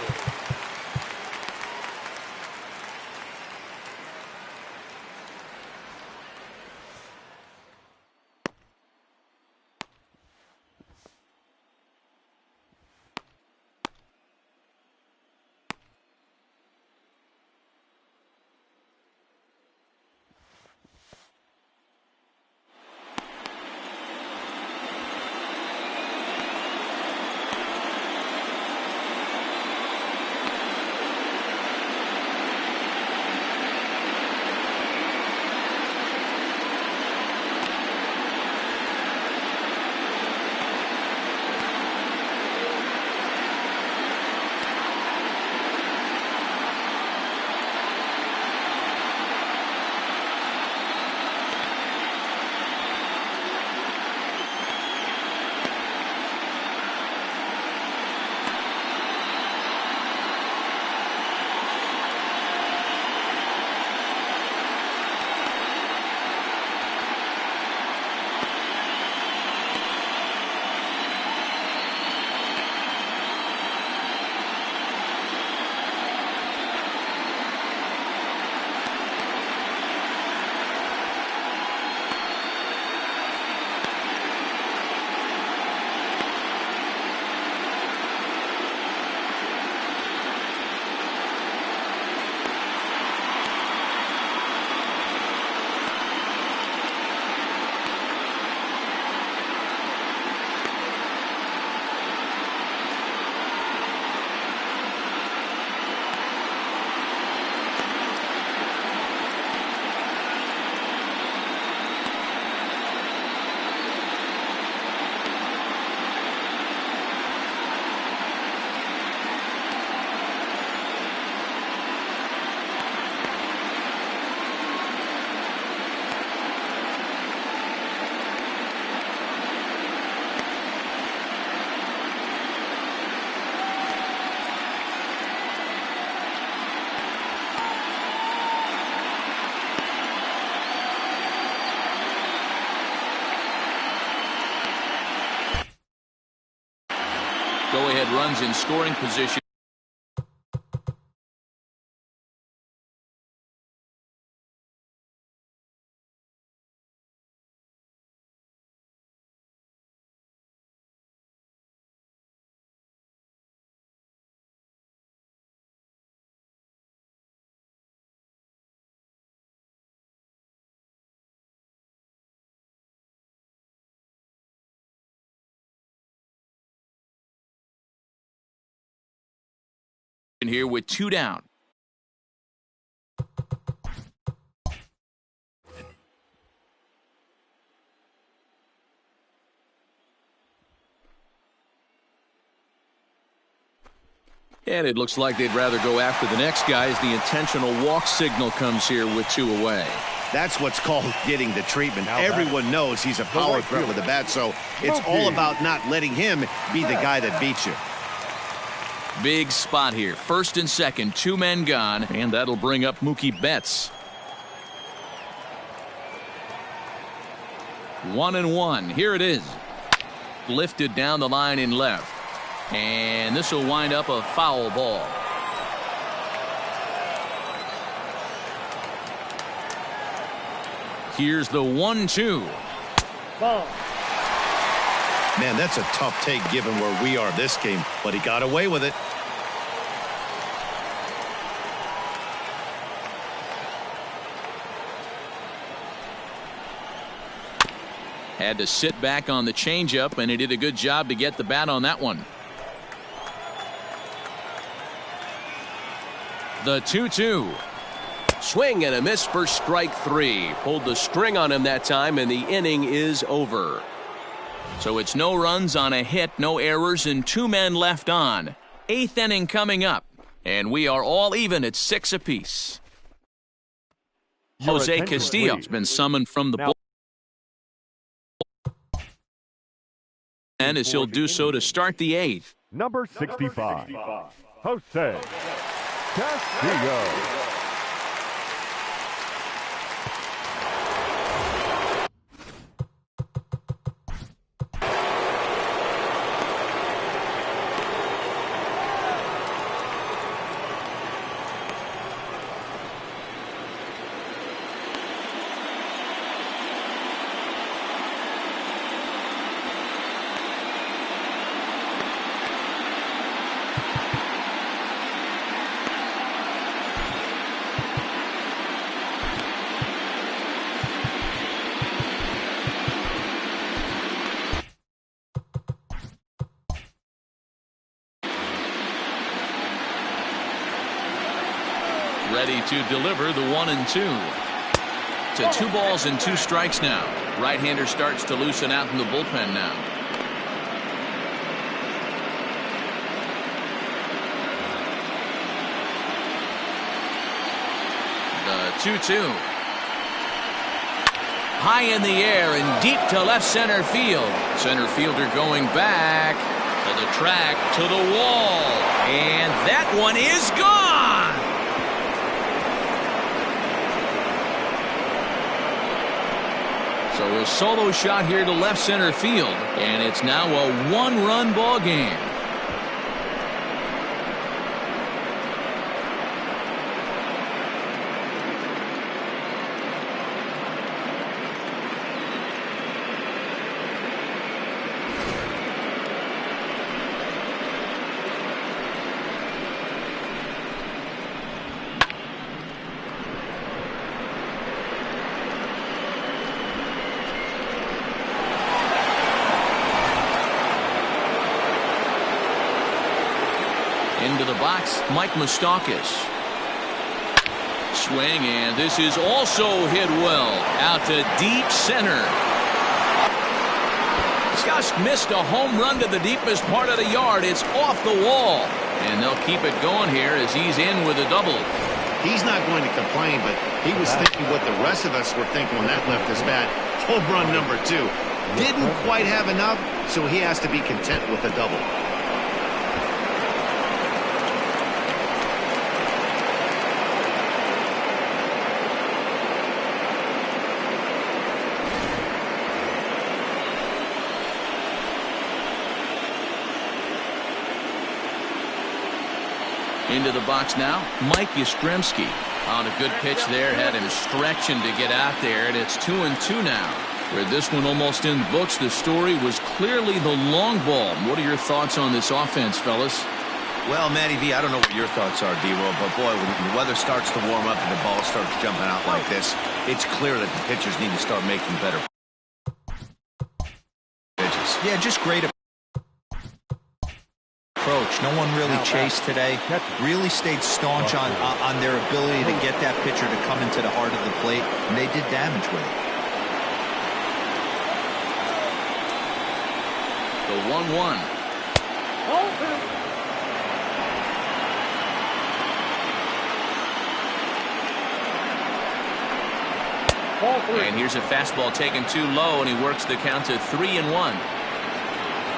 Go-ahead runs in scoring position. Here with 2 down. And it looks like they'd rather go after the next guy as the intentional walk signal comes here with 2 away. That's what's called getting the treatment. Everyone knows he's a power threat with a bat, so it's all about not letting him be the guy that beats you. Big spot here. First and second, 2 men gone, and that'll bring up Mookie Betts. 1-1. Here it is. Lifted down the line in left. And this will wind up a foul ball. Here's the 1-2. Ball. Man, that's a tough take given where we are this game, but he got away with it. Had to sit back on the changeup, and he did a good job to get the bat on that one. The 2-2. Swing and a miss for strike 3. Pulled the string on him that time, and the inning is over. So it's no runs on a hit, no errors, and 2 men left on. 8th inning coming up, and we are all even at 6 apiece. Jose Castillo has been summoned from the bullpen, as he'll do so to start the 8th. Number 65, Jose Castillo. Ready to deliver the 1-2. To 2 balls and 2 strikes now. Right-hander starts to loosen out in the bullpen now. The 2-2. High in the air and deep to left center field. Center fielder going back to the track, to the wall. And that one is gone. So a solo shot here to left center field, and it's now a 1-run ball game. Into the box, Mike Moustakas. Swing, and this is also hit well. Out to deep center. Just missed a home run to the deepest part of the yard. It's off the wall. And they'll keep it going here as he's in with a double. He's not going to complain, but he was thinking what the rest of us were thinking when that left his bat. Home run number 2. Didn't quite have enough, so he has to be content with a double. Into the box now, Mike Yastrzemski. On a good pitch there, had him stretching to get out there, and it's 2-2 now. Where this one almost in the books, the story was clearly the long ball. What are your thoughts on this offense, fellas? Well, Matty V, I don't know what your thoughts are, D-Roll, but boy, when the weather starts to warm up and the ball starts jumping out like this, it's clear that the pitchers need to start making better pitches. Yeah, just great approach. No one really chased today. Really stayed staunch on their ability to get that pitcher to come into the heart of the plate, and they did damage with it. The 1-1. And here's a fastball taken too low, and he works the count to 3-1.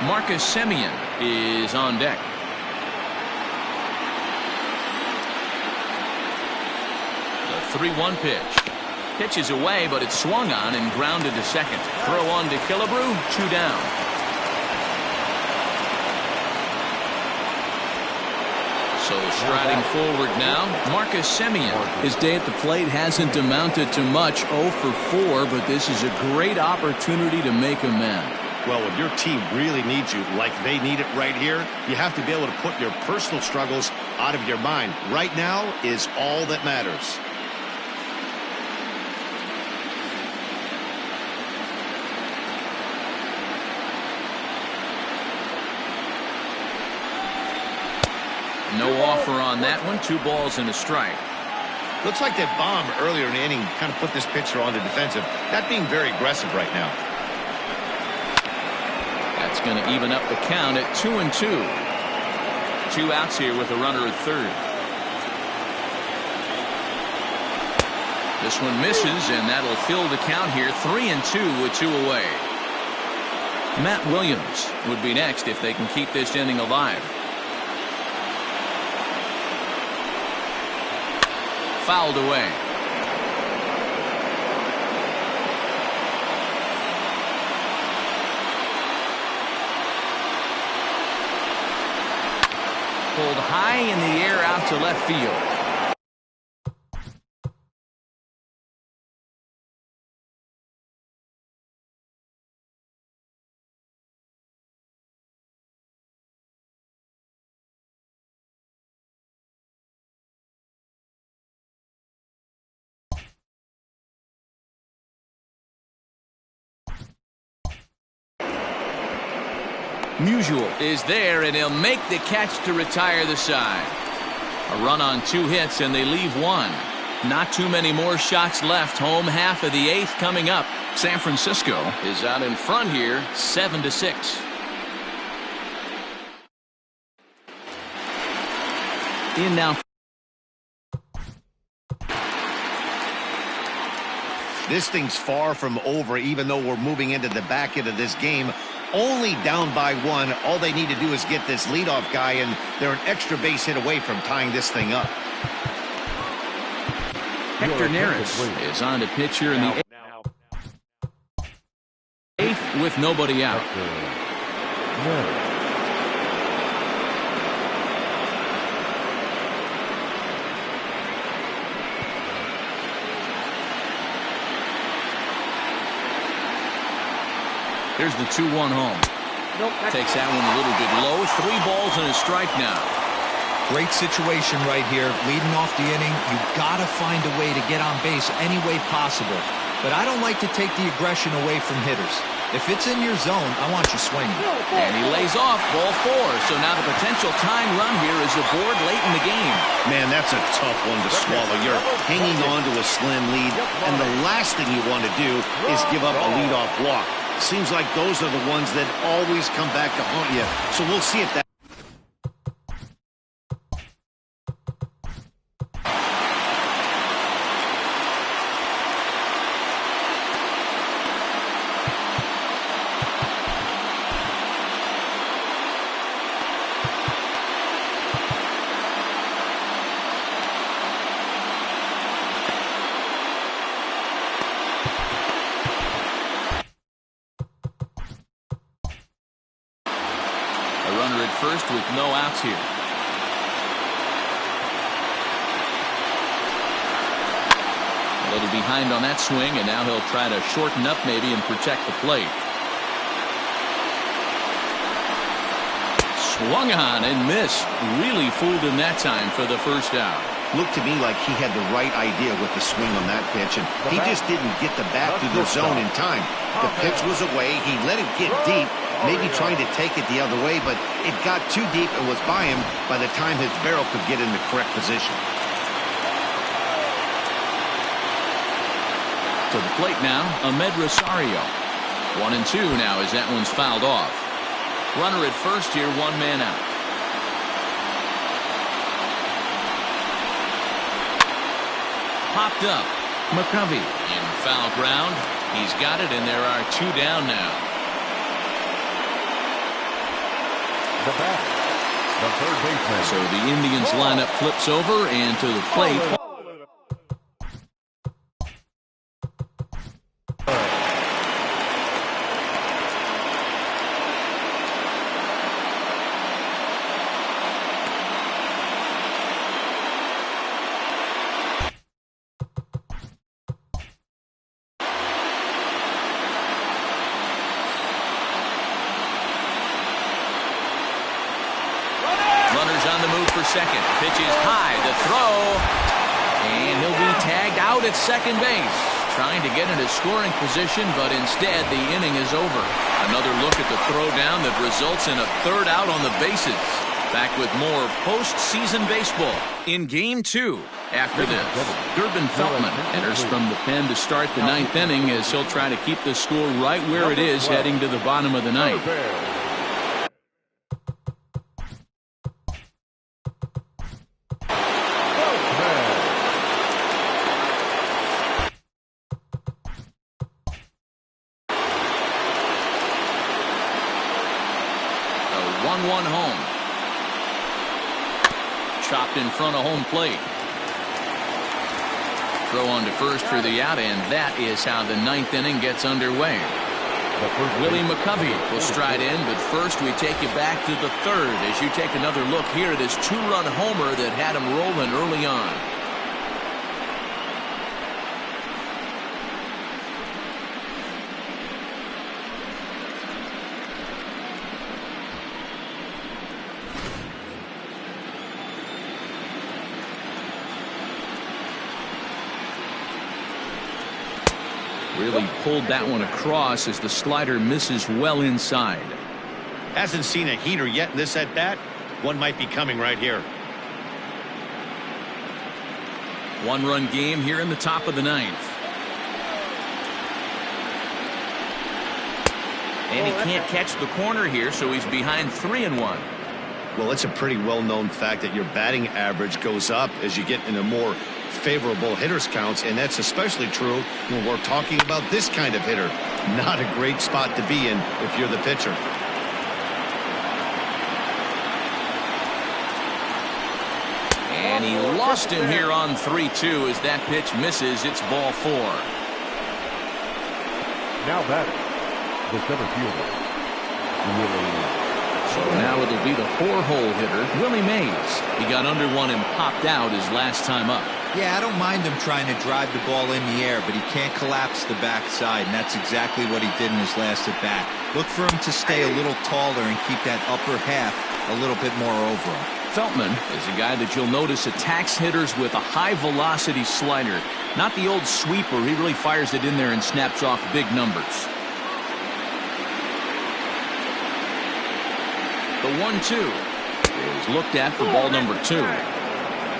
Marcus Semien is on deck. The 3-1 pitch. Pitches away, but it's swung on and grounded to second. Throw on to Killebrew, 2 down. So striding forward now, Marcus Semien. His day at the plate hasn't amounted to much, 0 for 4, but this is a great opportunity to make amends. Well, when your team really needs you, like they need it right here, you have to be able to put your personal struggles out of your mind. Right now is all that matters. No offer on that one. 2 balls and a strike. Looks like that bomb earlier in the inning kind of put this pitcher on the defensive. Not being very aggressive right now. That's going to even up the count at 2-2. 2 outs here with a runner at third. This one misses, and that'll fill the count here. 3-2 with 2 away. Matt Williams would be next if they can keep this inning alive. Fouled away. Pulled high in the air out to left field. Musial is there, and he'll make the catch to retire the side. A run on 2 hits, and they leave 1. Not too many more shots left. Home half of the 8th coming up. San Francisco is out in front here, 7-6. In now. This thing's far from over, even though we're moving into the back end of this game. Only down by 1. All they need to do is get this leadoff guy, and they're an extra base hit away from tying this thing up. Hector Neris is on to pitch here in the 8th with nobody out. Here's the 2-1 home. Takes that one a little bit low. 3 balls and a strike now. Great situation right here. Leading off the inning, you've got to find a way to get on base any way possible. But I don't like to take the aggression away from hitters. If it's in your zone, I want you swinging. And he lays off ball 4. So now the potential tying run here is aboard late in the game. Man, that's a tough one to swallow. You're hanging on to a slim lead, and the last thing you want to do is give up a leadoff walk. Seems like those are the ones that always come back to haunt you. So we'll see if that. First with no outs here. A little behind on that swing, and now he'll try to shorten up maybe and protect the plate. Swung on and missed. Really fooled him that time for the first out. Looked to me like he had the right idea with the swing on that pitch, and he just didn't get the bat through the zone in time. The pitch was away. He let it get deep, maybe trying to take it the other way, but it got too deep and was by him by the time his barrel could get in the correct position. To the plate now, Ahmed Rosario. 1-2 now as that one's fouled off. Runner at first here, one man out. Popped up. McCovey in foul ground. He's got it, and there are two down now. The batter, the third baseman. So the Indians lineup flips over, and to the plate. Second. Pitch is high. The throw. And he'll be tagged out at second base. Trying to get into scoring position, but instead the inning is over. Another look at the throw down that results in a third out on the bases. Back with more postseason baseball in Game 2. After this, Durbin Feltman enters from the pen to start the ninth inning as he'll try to keep the score right where it is heading to the bottom of the ninth. Home. Chopped in front of home plate. Throw on to first for the out, and that is how the ninth inning gets underway. Willie McCovey will stride in, but first we take you back to the third as you take another look here at his two-run homer that had him rolling early on. Really pulled that one across as the slider misses well inside. Hasn't seen a heater yet in this at-bat. One might be coming right here. One-run game here in the top of the ninth. And he can't catch the corner here, so he's behind 3-1. Well, it's a pretty well-known fact that your batting average goes up as you get into more favorable hitters counts, and that's especially true when we're talking about this kind of hitter. Not a great spot to be in if you're the pitcher. And he lost him here on 3-2 as that pitch misses. It's ball 4. Now batting, the center fielder, Willie. So now it'll be the 4-hole hitter, Willie Mays. He got under one and popped out his last time up. Yeah, I don't mind him trying to drive the ball in the air, but he can't collapse the backside, and that's exactly what he did in his last at-bat. Look for him to stay a little taller and keep that upper half a little bit more over him. Feltman is a guy that you'll notice attacks hitters with a high-velocity slider. Not the old sweeper. He really fires it in there and snaps off big numbers. The 1-2 is looked at for ball number 2.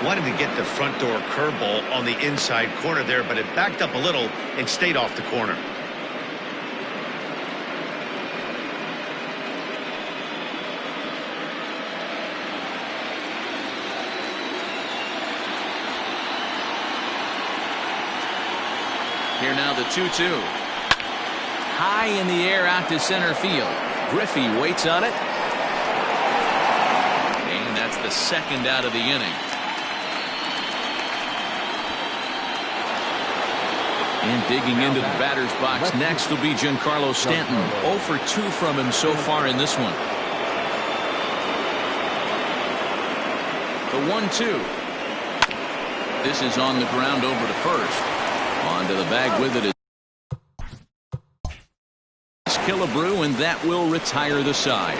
Wanted to get the front door curveball on the inside corner there, but it backed up a little and stayed off the corner. Here now the 2-2. High in the air out to center field. Griffey waits on it. And that's the second out of the inning. And digging into the batter's box next will be Giancarlo Stanton. 0 for 2 from him so far in this one. The 1-2. This is on the ground over to first. Onto the bag with it is Killebrew, and that will retire the side.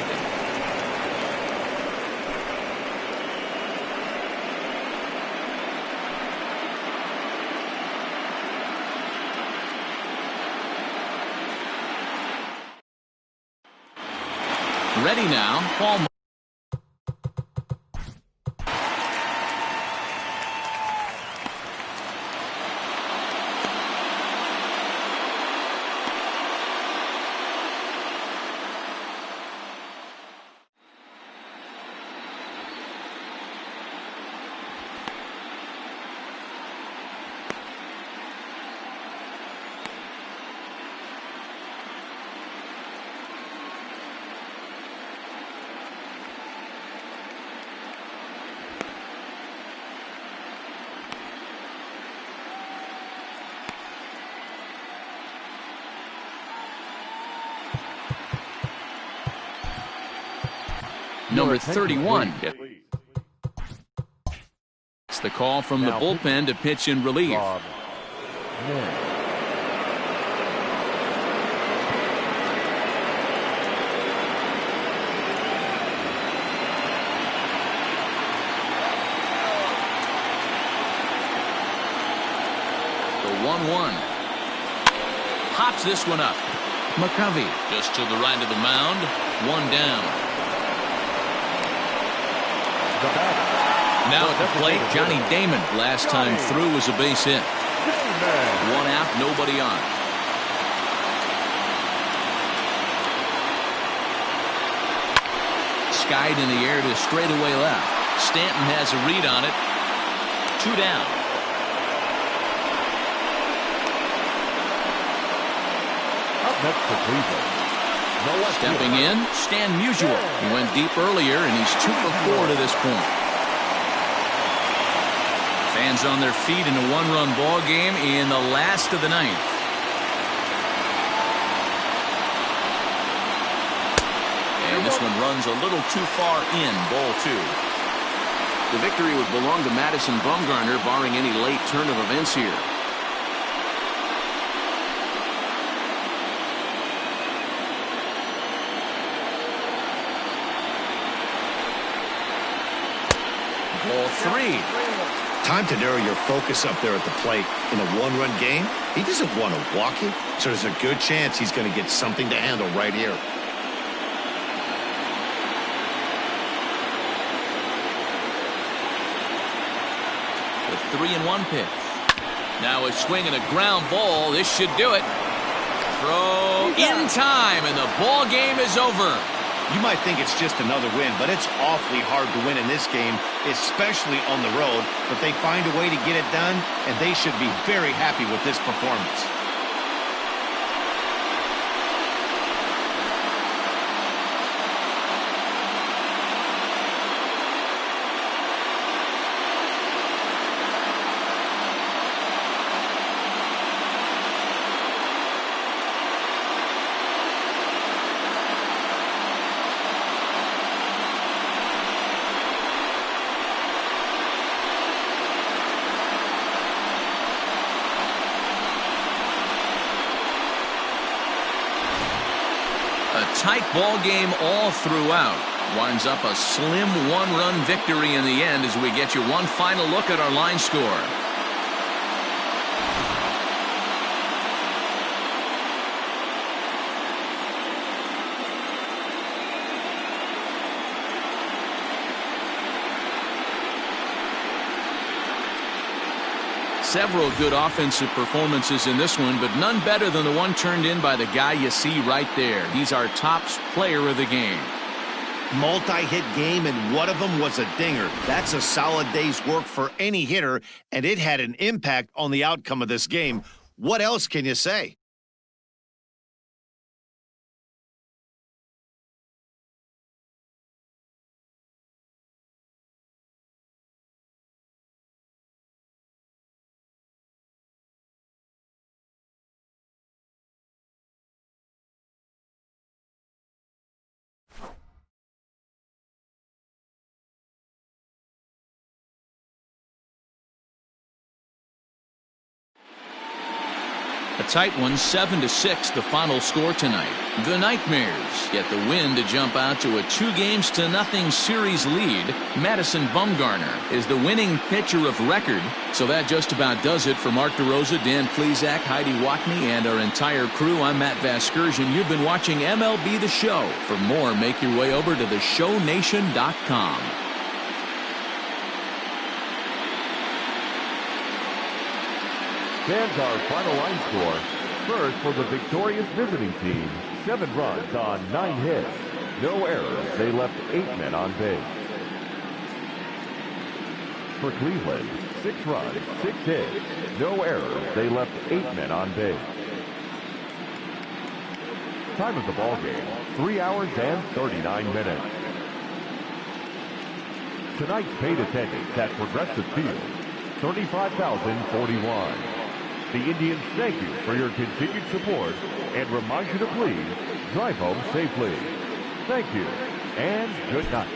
Ready now, Paul. Number 31. It's the call from the bullpen to pitch in relief. The 1-1. Hops this one up. McCovey just to the right of the mound. One down. Now at the plate, Johnny Damon. Last time through was a base hit. One out, nobody on. Skied in the air to straightaway left. Stanton has a read on it. Two down. Up next to Cleveland. Stepping in, Stan Musial. He went deep earlier, and he's 2 for 4 to this point. Fans on their feet in a one-run ball game in the last of the ninth. And this one runs a little too far in, ball 2. The victory would belong to Madison Bumgarner, barring any late turn of events here. Ball 3. Time to narrow your focus up there at the plate. In a one-run game, he doesn't want to walk it, so there's a good chance he's going to get something to handle right here. The 3-1 pitch. Now a swing and a ground ball. This should do it. Throw in time, and the ball game is over. You might think it's just another win, but it's awfully hard to win in this game, especially on the road. But they find a way to get it done, and they should be very happy with this performance. A tight ball game all throughout. Winds up a slim one-run victory in the end as we get you one final look at our line score. Several good offensive performances in this one, but none better than the one turned in by the guy you see right there. He's our top player of the game. Multi-hit game, and one of them was a dinger. That's a solid day's work for any hitter, and it had an impact on the outcome of this game. What else can you say? A tight one, 7-6, the final score tonight. The Nightmares get the win to jump out to a 2-0 series lead. Madison Bumgarner is the winning pitcher of record. So that just about does it for Mark DeRosa, Dan Plesac, Heidi Watney, and our entire crew. I'm Matt Vasgersian. You've been watching MLB The Show. For more, make your way over to theshownation.com. Fans, our final line score. First, for the victorious visiting team, 7 runs on 9 hits. No errors. They left 8 men on base. For Cleveland, 6 runs, 6 hits. No errors. They left 8 men on base. Time of the ball game, 3 hours and 39 minutes. Tonight's paid attendance at Progressive Field, 35,041. The Indians thank you for your continued support and remind you to please drive home safely. Thank you and good night.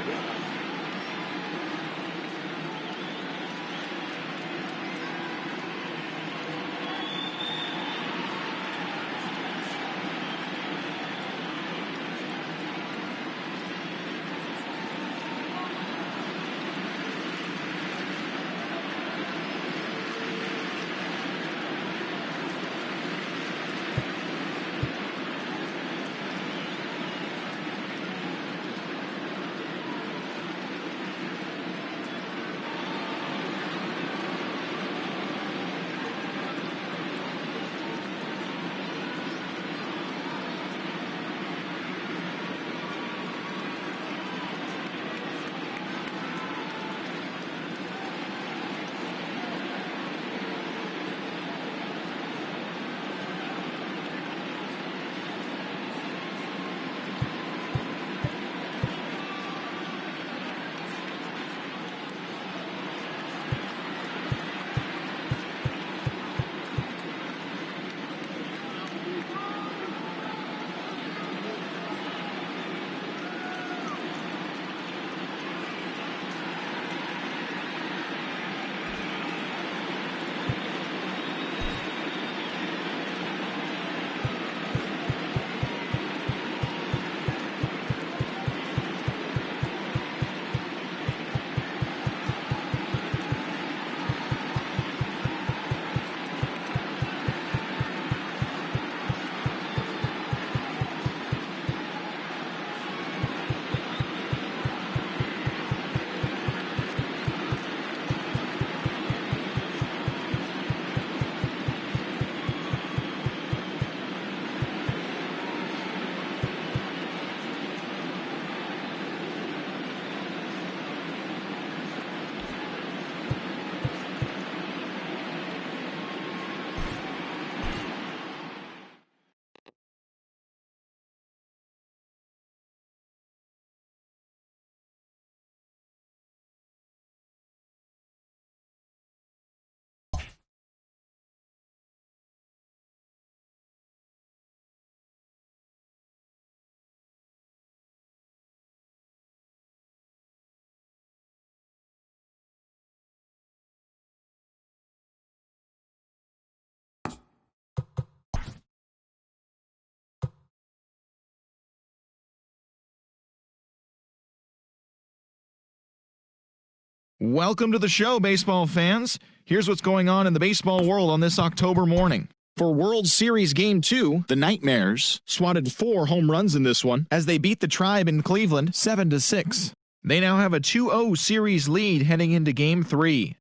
Welcome to the show, baseball fans. Here's what's going on in the baseball world on this October morning. For World Series Game 2, the Nightmares swatted 4 home runs in this one as they beat the Tribe in Cleveland 7-6. They now have a 2-0 series lead heading into Game 3.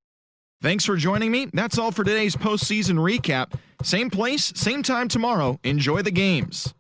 Thanks for joining me. That's all for today's postseason recap. Same place, same time tomorrow. Enjoy the games.